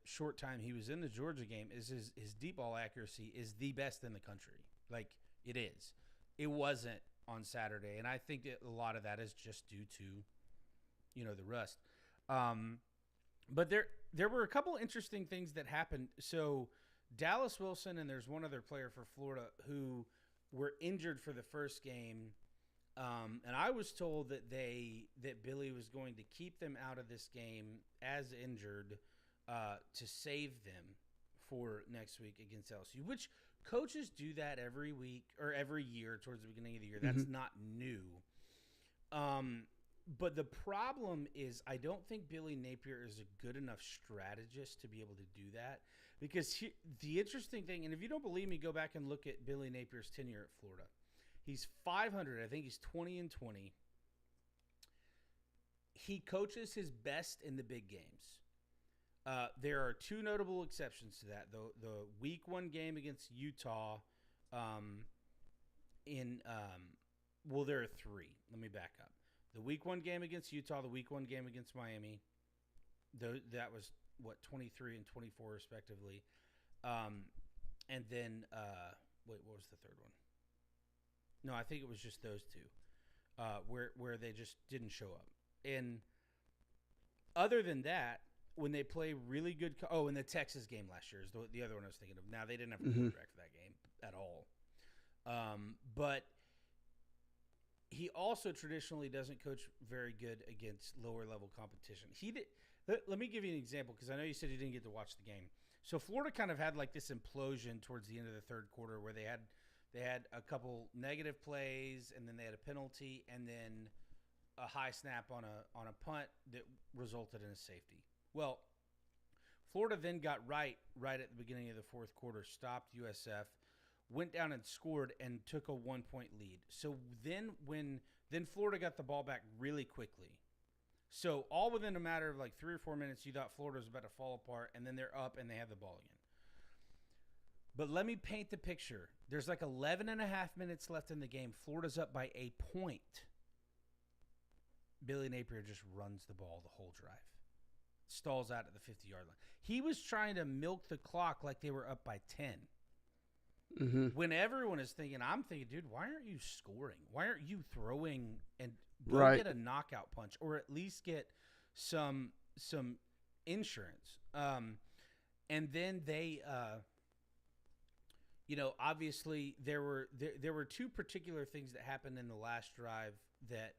short time he was in the Georgia game is his deep ball accuracy is the best in the country. Like it is. It wasn't on Saturday, and I think that a lot of that is just due to the rust. But there were a couple interesting things that happened. So Dallas Wilson and there's one other player for Florida who were injured for the first game, and I was told that Billy was going to keep them out of this game as injured to save them for next week against LSU, which coaches do that every week or every year towards the beginning of the year. That's not new. But the problem is I don't think Billy Napier is a good enough strategist to be able to do that because the interesting thing, and if you don't believe me, go back and look at Billy Napier's tenure at Florida. He's 500. I think he's 20-20. He coaches his best in the big games. There are two notable exceptions to that. The week 1 game against Utah there are 3. Let me back up. The week 1 game against Utah, the week 1 game against Miami, that was, 23 and 24 respectively. And then, what was the third one? No, I think it was just those two where they just didn't show up. And other than that, when they play really good – in the Texas game last year is the other one I was thinking of. Now, they didn't have a quarterback for that game at all. But – he also traditionally doesn't coach very good against lower-level competition. Let me give you an example because I know you said you didn't get to watch the game. So Florida kind of had like this implosion towards the end of the third quarter where they had a couple negative plays and then they had a penalty and then a high snap on a punt that resulted in a safety. Well, Florida then got right at the beginning of the fourth quarter, stopped USF, went down and scored and took a 1-point lead. So then Florida got the ball back really quickly. So all within a matter of like 3 or 4 minutes, you thought Florida was about to fall apart, and then they're up and they have the ball again. But let me paint the picture. There's like 11 and a half minutes left in the game. Florida's up by a point. Billy Napier just runs the ball the whole drive. Stalls out at the 50-yard line. He was trying to milk the clock like they were up by 10. When everyone is thinking, I'm thinking, dude, why aren't you scoring? Why aren't you throwing and get a knockout punch or at least get some insurance? And then they, obviously there were 2 particular things that happened in the last drive that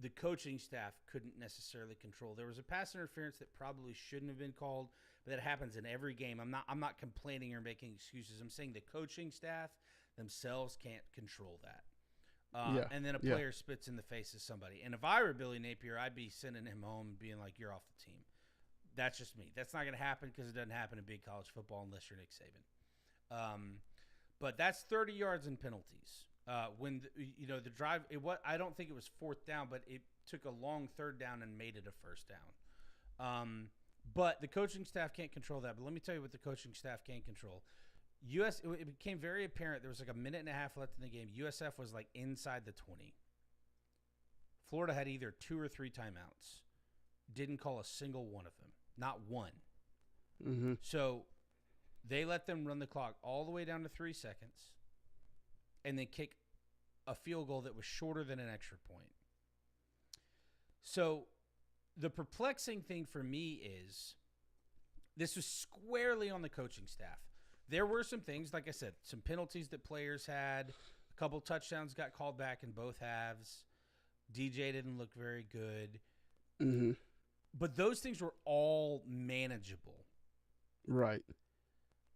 the coaching staff couldn't necessarily control. There was a pass interference that probably shouldn't have been called, but that happens in every game. I'm not complaining or making excuses. I'm saying the coaching staff themselves can't control that. And then a player spits in the face of somebody. And if I were Billy Napier, I'd be sending him home and being like, you're off the team. That's just me. That's not going to happen because it doesn't happen in big college football unless you're Nick Saban. But that's 30 yards in penalties. When the drive, I don't think it was 4th down, but it took a long 3rd down and made it a 1st down. But the coaching staff can't control that. But let me tell you what the coaching staff can control. It became very apparent. There was like a minute and a half left in the game. USF was like inside the 20. Florida had either 2 or 3 timeouts. Didn't call a single one of them. Not one. Mm-hmm. So they let them run the clock all the way down to 3 seconds and then kick a field goal that was shorter than an extra point. So the perplexing thing for me is this was squarely on the coaching staff. There were some things, like I said, some penalties that players had. A couple touchdowns got called back in both halves. DJ didn't look very good. Mm-hmm. But those things were all manageable. Right.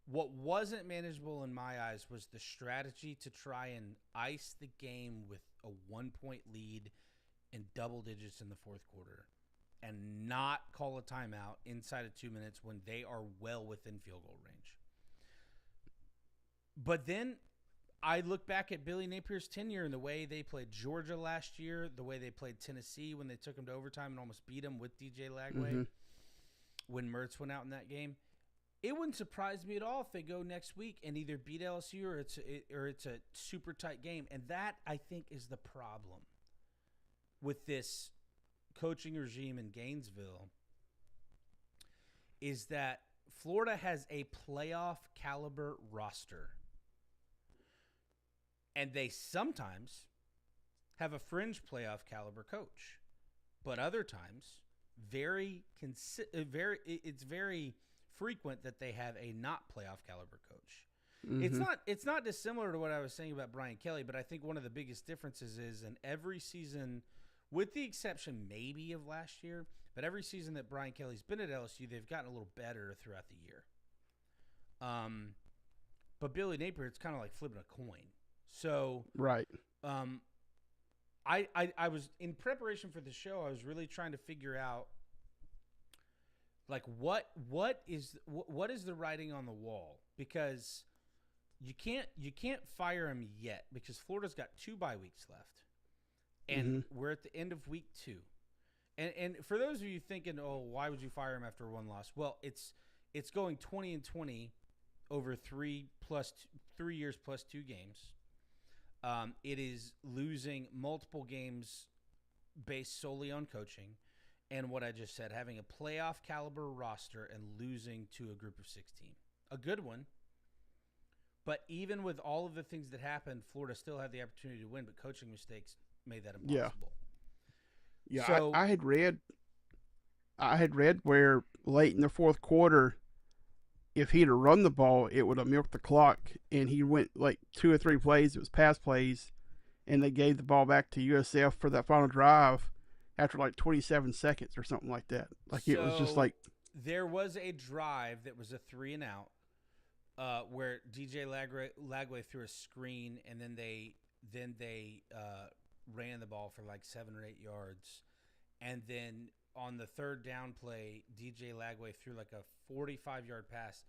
What wasn't manageable in my eyes was the strategy to try and ice the game with a 1-point lead in double digits in the fourth quarter and not call a timeout inside of 2 minutes when they are well within field goal range. But then I look back at Billy Napier's tenure and the way they played Georgia last year, the way they played Tennessee when they took them to overtime and almost beat them with DJ Lagway when Mertz went out in that game. It wouldn't surprise me at all if they go next week and either beat LSU or it's a super tight game. And that, I think, is the problem with this coaching regime in Gainesville is that Florida has a playoff caliber roster. And they sometimes have a fringe playoff caliber coach, but other times, it's very frequent that they have a not playoff caliber coach. Mm-hmm. It's not dissimilar to what I was saying about Brian Kelly, but I think one of the biggest differences is in every season, with the exception maybe of last year, but every season that Brian Kelly's been at LSU, they've gotten a little better throughout the year. But Billy Napier, it's kind of like flipping a coin. So right. I was in preparation for the show. I was really trying to figure out like what is the writing on the wall, because you can't fire him yet because Florida's got 2 bye weeks left, and we're at the end of week 2. And for those of you thinking, oh, why would you fire him after one loss? Well, it's going 20-20 over 3 years plus 2 games. It is losing multiple games based solely on coaching and what I just said, having a playoff caliber roster and losing to a group of 16. A good one. But even with all of the things that happened, Florida still had the opportunity to win, but coaching mistakes made that impossible. Yeah, so, I had read where late in the fourth quarter, if he'd have run the ball, it would have milked the clock. And he went like 2 or 3 plays. It was pass plays. And they gave the ball back to USF for that final drive after like 27 seconds or something like that. Like it was just like. There was a drive that was a 3 and out where DJ Lagway threw a screen and then they ran the ball for like 7 or 8 yards. And then on the third down play, DJ Lagway threw like a 45-yard pass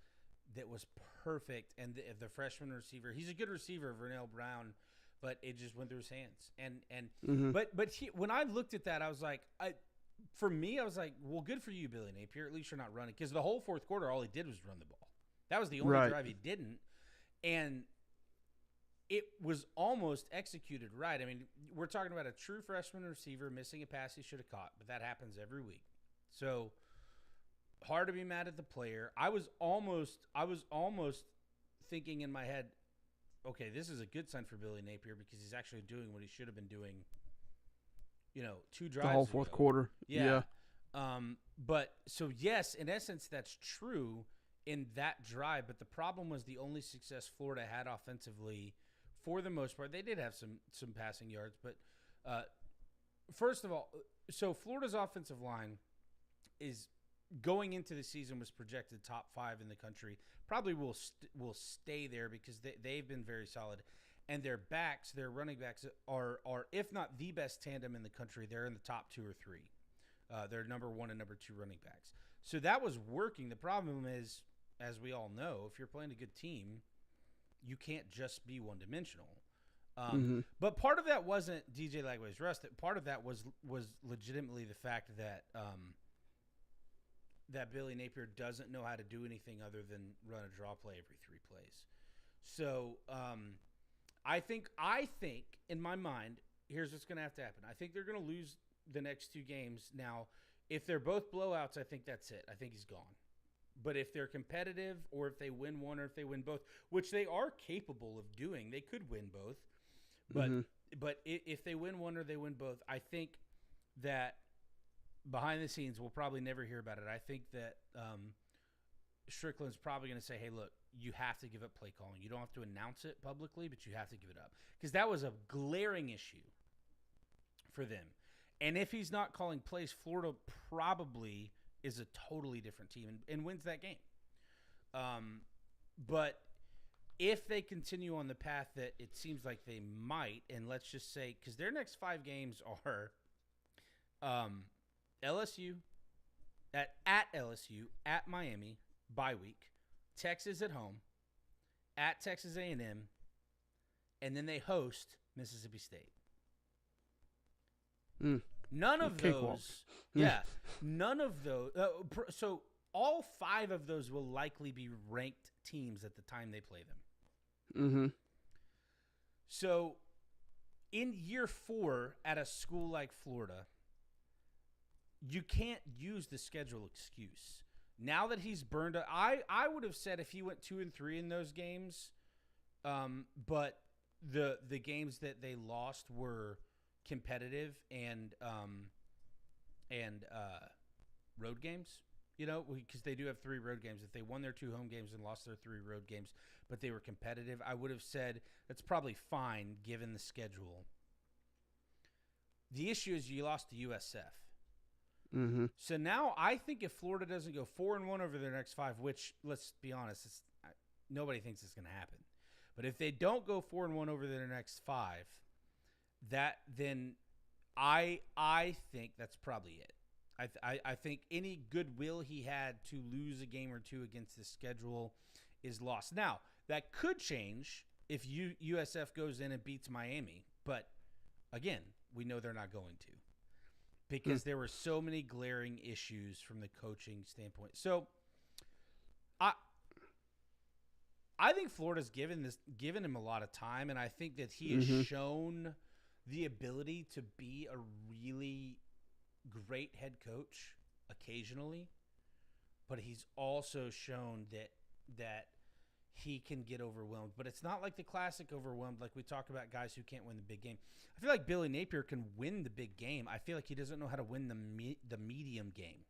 that was perfect. And the freshman receiver, he's a good receiver, Vernell Brown, but it just went through his hands. But when I looked at that, I was like, for me, I was like, well, good for you, Billy Napier. At least you're not running. Because the whole fourth quarter, all he did was run the ball. That was the only drive he didn't. And it was almost executed right. I mean, we're talking about a true freshman receiver missing a pass he should have caught, but that happens every week. So hard to be mad at the player. I was almost thinking in my head, okay, this is a good sign for Billy Napier because he's actually doing what he should have been doing, 2 drives the whole fourth quarter. Yeah. But so yes, in essence, that's true in that drive. But the problem was the only success Florida had offensively, for the most part, they did have some passing yards. But first of all, so Florida's offensive line is going into the season was projected top 5 in the country. Probably will stay there because they've been very solid. And their running backs are if not the best tandem in the country, they're in the top 2 or 3. They're number 1 and number 2 running backs. So that was working. The problem is, as we all know, if you're playing a good team, you can't just be one-dimensional. But part of that wasn't DJ Lagway's rust. Part of that was legitimately the fact that that Billy Napier doesn't know how to do anything other than run a draw play every 3 plays. So I think in my mind, here's what's going to have to happen. I think they're going to lose the next 2 games. Now, if they're both blowouts, I think that's it. I think he's gone. But if they're competitive, or if they win one, or if they win both, which they are capable of doing, they could win both. But if they win one or they win both, I think that behind the scenes, we'll probably never hear about it. I think that Strickland's probably going to say, hey, look, you have to give up play calling. You don't have to announce it publicly, but you have to give it up. Because that was a glaring issue for them. And if he's not calling plays, Florida probably is a totally different team and wins that game. But if they continue on the path that it seems like they might, and let's just say, because their next 5 games are LSU, at LSU, at Miami, bye week, Texas at home, at Texas A&M, and then they host Mississippi State. None of those, none of those. So all 5 of those will likely be ranked teams at the time they play them. So in year 4 at a school like Florida, you can't use the schedule excuse. Now that he's burned up, I would have said if he went 2-3 in those games, but the games that they lost were competitive and road games, because they do have 3 road games. If they won their 2 home games and lost their 3 road games, but they were competitive, I would have said that's probably fine given the schedule. The issue is you lost to USF. So now I think if Florida doesn't go 4-1 over their next 5, which, let's be honest, nobody thinks it's going to happen. But if they don't go 4-1 over their next 5, then I think that's probably it. I think any goodwill he had to lose a game or 2 against the schedule is lost. Now, that could change if USF goes in and beats Miami. But, again, we know they're not going to, because there were so many glaring issues from the coaching standpoint. So, I think Florida's given him a lot of time, and I think that he has shown the ability to be a really great head coach occasionally, but he's also shown that he can get overwhelmed. But it's not like the classic overwhelmed, like we talk about guys who can't win the big game. I feel like Billy Napier can win the big game. I feel like he doesn't know how to win the medium game,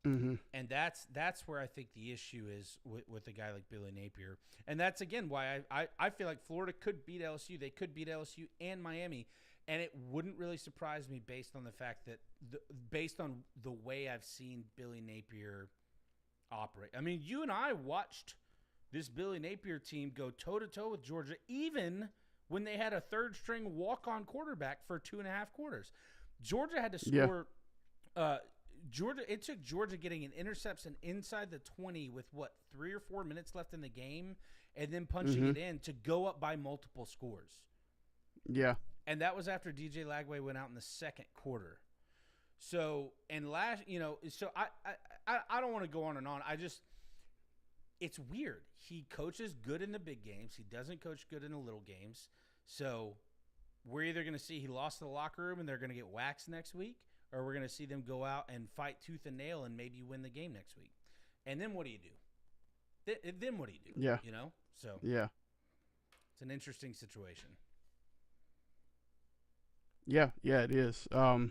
And that's where I think the issue is with a guy like Billy Napier. And that's, again, why I feel like Florida could beat LSU. They could beat LSU and Miami, and it wouldn't really surprise me based on the fact that based on the way I've seen Billy Napier operate. I mean, you and I watched this Billy Napier team go toe-to-toe with Georgia, even when they had a third-string walk-on quarterback for 2.5 quarters. Georgia had to score it took Georgia getting an interception inside the 20 with, 3 or 4 minutes left in the game, and then punching it in to go up by multiple scores. Yeah. And that was after DJ Lagway went out in the second quarter. So, and so I don't want to go on and on. It's weird. He coaches good in the big games. He doesn't coach good in the little games. So we're either going to see he lost the locker room and they're going to get waxed next week, or we're going to see them go out and fight tooth and nail and maybe win the game next week. And then what do you do? Then what do you do? Yeah. So yeah, it's an interesting situation. Yeah, it is. I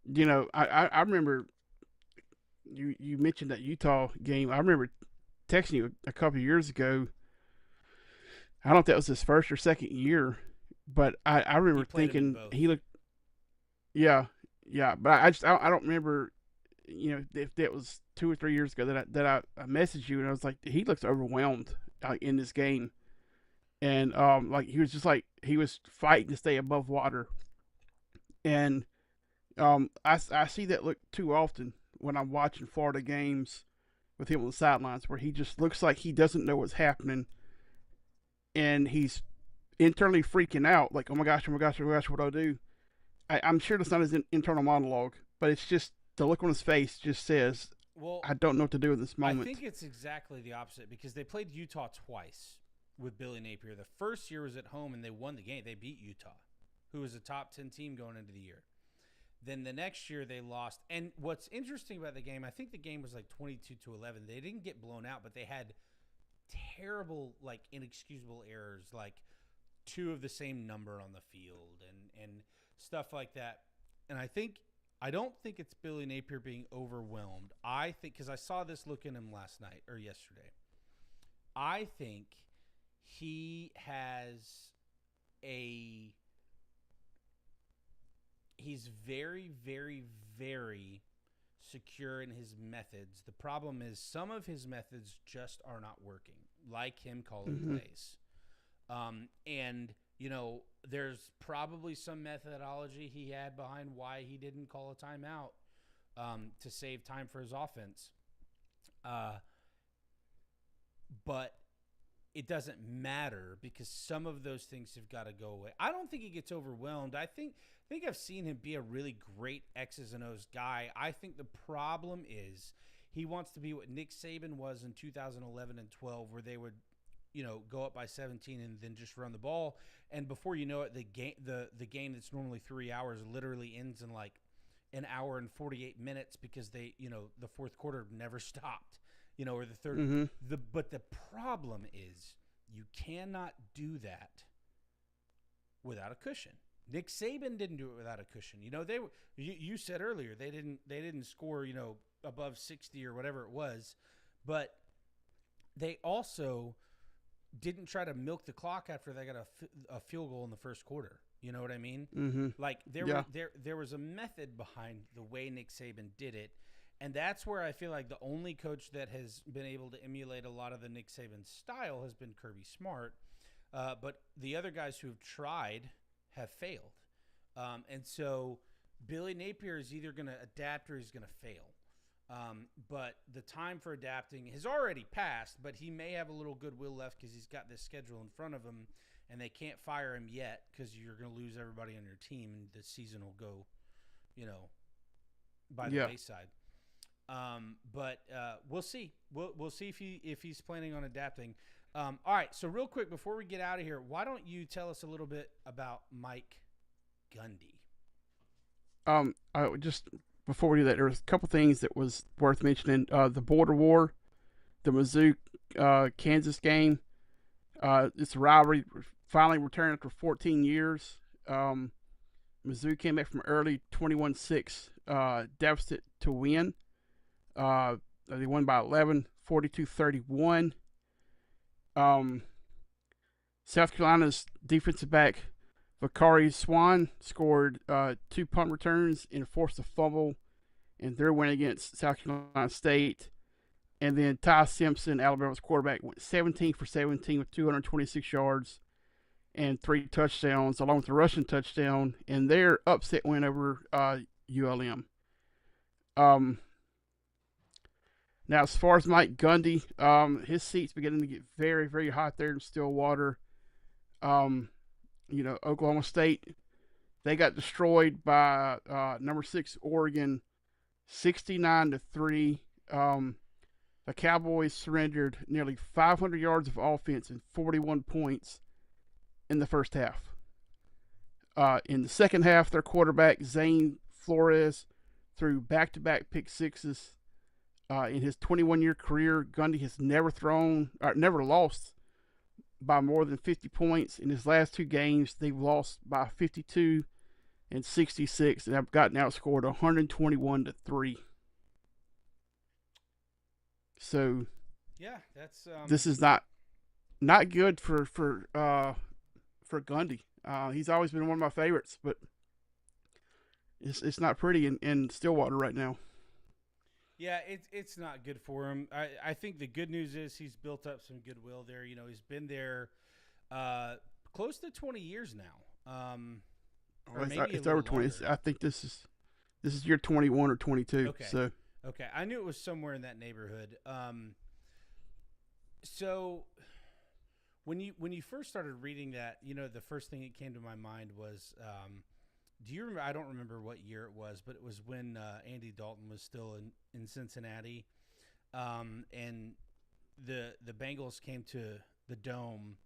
remember you mentioned that Utah game. I remember texting you a couple of years ago. I don't know if that was his first or second year, but I remember thinking he looked. Yeah, but I don't remember, if that was 2 or 3 years ago that I messaged you and I was like, he looks overwhelmed in this game, and he was just like he was fighting to stay above water, and I see that look too often when I'm watching Florida games with him on the sidelines, where he just looks like he doesn't know what's happening, and he's internally freaking out, like, oh my gosh, what do I do? I'm sure that's not his internal monologue, but it's just the look on his face just says, Well, I don't know what to do in this I moment. think it's exactly the opposite because they played Utah twice with Billy Napier. The first year was at home and they won the game. They beat Utah, who was a top 10 team going into the year. Then the next year they lost. And what's interesting about the game, I think the game was like 22-11. They didn't get blown out, but they had terrible, like inexcusable errors, like two of the same number on the field and stuff like that. And I don't think it's Billy Napier being overwhelmed. I think, because I saw this look in him last night or yesterday, I think he has he's very, very, very secure in his methods. The problem is some of his methods just are not working, like him calling plays. And, there's probably some methodology he had behind why he didn't call a timeout to save time for his offense. But it doesn't matter because some of those things have got to go away. I don't think he gets overwhelmed. I think I've seen him be a really great X's and O's guy. I think the problem is he wants to be what Nick Saban was in 2011 and 12, where they would, go up by 17 and then just run the ball. And before you know it, the game that's normally 3 hours literally ends in like an hour and 48 minutes because they, the fourth quarter never stopped, or the third. But the problem is you cannot do that without a cushion. Nick Saban didn't do it without a cushion. You said earlier they didn't score, above 60 or whatever it was, but they also didn't try to milk the clock after they got a field goal in the first quarter. You know what I mean? Like there was a method behind the way Nick Saban did it, and that's where I feel like the only coach that has been able to emulate a lot of the Nick Saban style has been Kirby Smart. But the other guys who have tried have failed. And so Billy Napier is either going to adapt or he's going to fail. But the time for adapting has already passed, but he may have a little goodwill left because he's got this schedule in front of him and they can't fire him yet because you're going to lose everybody on your team and the season will go, by the wayside. But we'll see. We'll see if he's planning on adapting. All right. So real quick, before we get out of here, why don't you tell us a little bit about Mike Gundy? I just before we do that, there was a couple things that was worth mentioning. The border war, the Mizzou Kansas game. It's a rivalry finally returned after 14 years. Mizzou came back from early 21-6 deficit to win. They won by 11, 42-31. South Carolina's defensive back Vakari Swan scored 2 punt returns and forced a fumble in their win against South Carolina State. And then Ty Simpson, Alabama's quarterback, went 17 for 17 with 226 yards and 3 touchdowns, along with a rushing touchdown, and their upset win over ULM. Now, as far as Mike Gundy, his seat's beginning to get very, very hot there in Stillwater. Oklahoma State, they got destroyed by number 6 Oregon, 69-3. The Cowboys surrendered nearly 500 yards of offense and 41 points in the first half. In the second half, their quarterback, Zane Flores, threw back-to-back pick sixes. In his 21-year career, Gundy has never lost by more than 50 points. In his last 2 games, they've lost by 52 and 66, and have gotten outscored 121-3. So, yeah, that's this is not good for Gundy. He's always been one of my favorites, but it's not pretty in Stillwater right now. Yeah, it's not good for him. I think the good news is he's built up some goodwill there. He's been there close to 20 years now. Or maybe it's over 20. I think this is year 21 or 22. Okay. So okay, I knew it was somewhere in that neighborhood. So when you first started reading that, the first thing that came to my mind was Do you remember? I don't remember what year it was, but it was when Andy Dalton was still in Cincinnati, and the Bengals came to the Dome,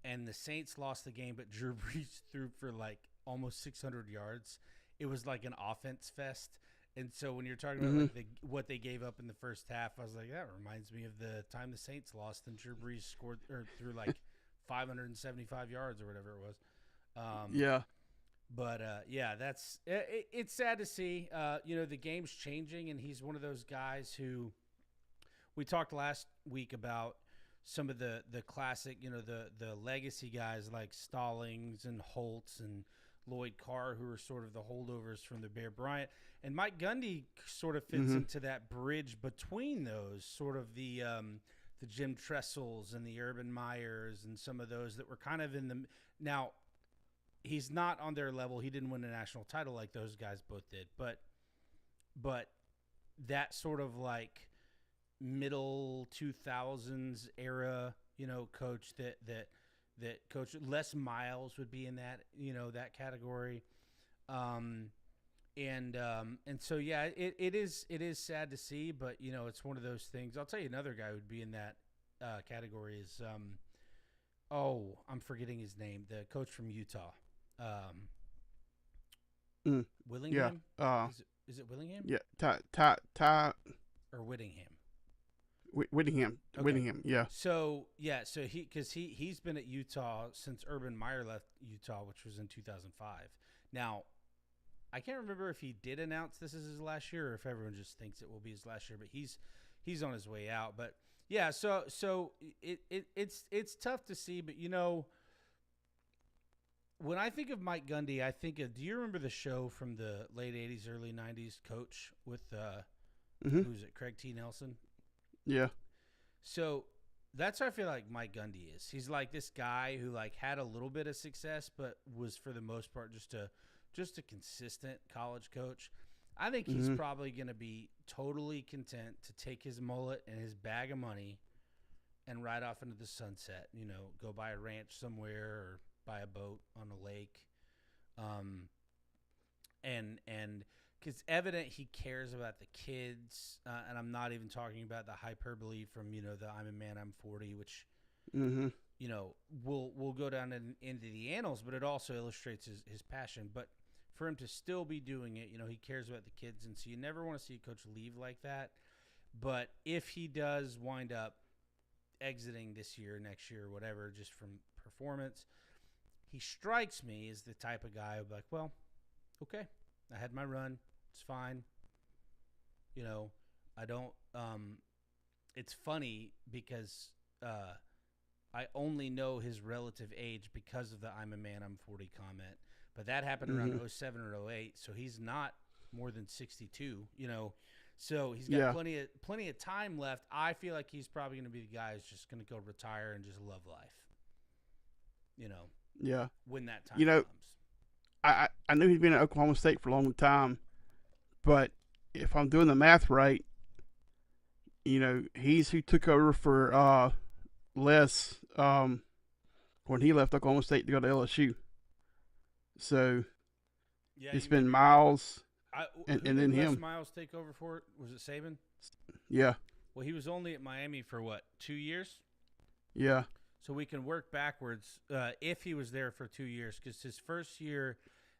and the Saints lost the game, but Drew Brees threw for like almost 600 yards. It was like an offense fest. And so when you're talking about like what they gave up in the first half, I was like, that reminds me of the time the Saints lost and Drew Brees scored or threw like 575 yards or whatever it was. Yeah. But yeah, it's sad to see. The game's changing, and he's one of those guys who we talked last week about some of the classic, the legacy guys like Stallings and Holtz and Lloyd Carr, who are sort of the holdovers from the Bear Bryant. And Mike Gundy sort of fits into that bridge between those, sort of the Jim Tressels and the Urban Meyers and some of those that were kind of in the – now, he's not on their level. He didn't win a national title like those guys both did. But that sort of like middle 2000s era, coach that coach Les Miles would be in that, that category. And so, yeah, it is sad to see, but it's one of those things. I'll tell you another guy who'd be in that category is, I'm forgetting his name, the coach from Utah. Willingham? Yeah. Is it Willingham? Yeah. Ty or Whittingham? Whittingham. Okay. Whittingham. Yeah. So he's been at Utah since Urban Meyer left Utah, which was in 2005. Now, I can't remember if he did announce this is his last year or if everyone just thinks it will be his last year, but he's on his way out. But yeah, so it's tough to see, but when I think of Mike Gundy, I think of, do you remember the show from the late 80s, early 90s, Coach, with who's it, Craig T. Nelson? Yeah. So that's what I feel like Mike Gundy is. He's like this guy who like had a little bit of success, but was for the most part just a consistent college coach. I think he's probably going to be totally content to take his mullet and his bag of money and ride off into the sunset, go buy a ranch somewhere or buy a boat on a lake. And because evident he cares about the kids, and I'm not even talking about the hyperbole from, the I'm a man, I'm 40, which, will go down into the annals, but it also illustrates his passion. But for him to still be doing it, he cares about the kids. And so you never want to see a coach leave like that. But if he does wind up exiting this year, next year, whatever, just from performance, he strikes me as the type of guy who'd be like, well, okay, I had my run. It's fine. I don't it's funny because I only know his relative age because of the I'm a man, I'm 40 comment. But that happened around 07 or 08, so he's not more than 62, So he's got plenty of time left. I feel like he's probably going to be the guy who's just going to go retire and just love life. Yeah. When that time comes. I knew he'd been at Oklahoma State for a long time, but if I'm doing the math right, he's who took over for Les when he left Oklahoma State to go to LSU. So yeah, it's been Miles and then him. Les Miles take over for it? Was it Saban? Yeah. Well, he was only at Miami for what, 2 years? Yeah. So we can work backwards if he was there for 2 years, because his first year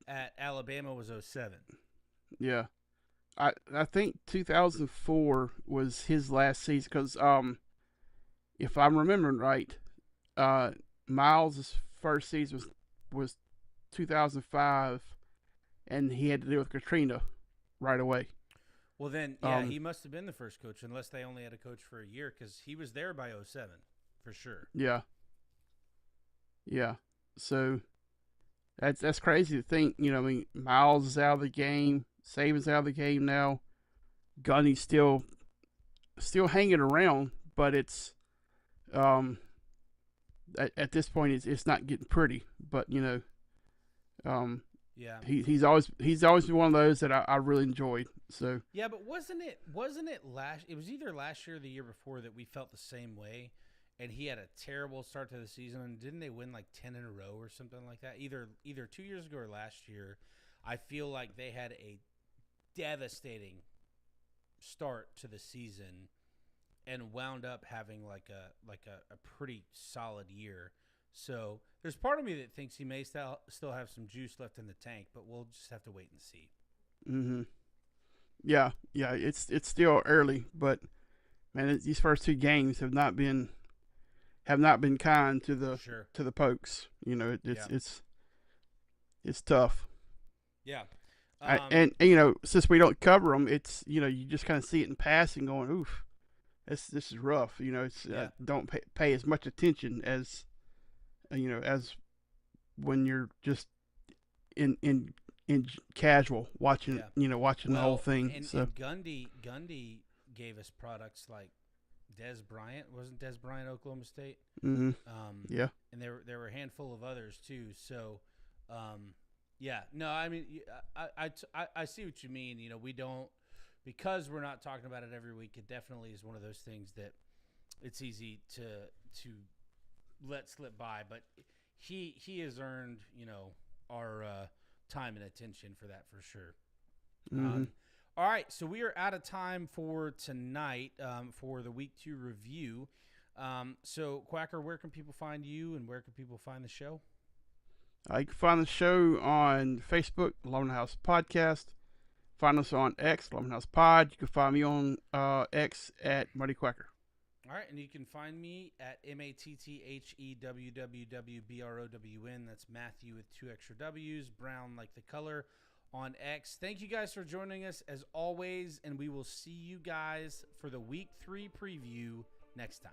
at Alabama was 07. Yeah. I think 2004 was his last season because if I'm remembering right, Miles' first season was 2005, and he had to deal with Katrina right away. Well, then, yeah, he must have been the first coach, unless they only had a coach for a year, because he was there by 07, for sure. Yeah. Yeah. So that's crazy to think. Miles is out of the game. Saban's out of the game now. Gundy's still hanging around, but it's at this point it's not getting pretty. But yeah, he's always been one of those that I really enjoyed. So yeah, but wasn't it last? It was either last year or the year before that we felt the same way. And he had a terrible start to the season. And didn't they win like 10 in a row or something like that? Either 2 years ago or last year. I feel like they had a devastating start to the season and wound up having like a pretty solid year. So there's part of me that thinks he may still have some juice left in the tank, but we'll just have to wait and see. Mm-hmm. Yeah. It's still early, but man, these first 2 games have not been kind to the Sure. to the Pokes. It's tough. Yeah. And since we don't cover them, it's you just kind of see it in passing, going, "Oof, this is rough." It's don't pay as much attention as as when you're just in casual watching watching the whole thing. And Gundy gave us products like Des Bryant. Wasn't Des Bryant Oklahoma State? Mm-hmm. Yeah. And there were a handful of others too. So, yeah. No, I mean, I see what you mean. We don't, because we're not talking about it every week. It definitely is one of those things that it's easy to let slip by. But he has earned our time and attention for that for sure. Mm-hmm. All right, so we are out of time for tonight for the Week 2 review. So, Quacker, where can people find you and where can people find the show? You can find the show on Facebook, Aluminum House Podcast. Find us on X, Aluminum House Pod. You can find me on X at Muddy Quacker. All right, and you can find me at MattheWWWBROWN. That's Matthew with 2 extra W's, brown like the color, on X. Thank you guys for joining us as always, and we will see you guys for the Week 3 preview next time.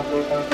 Thank you.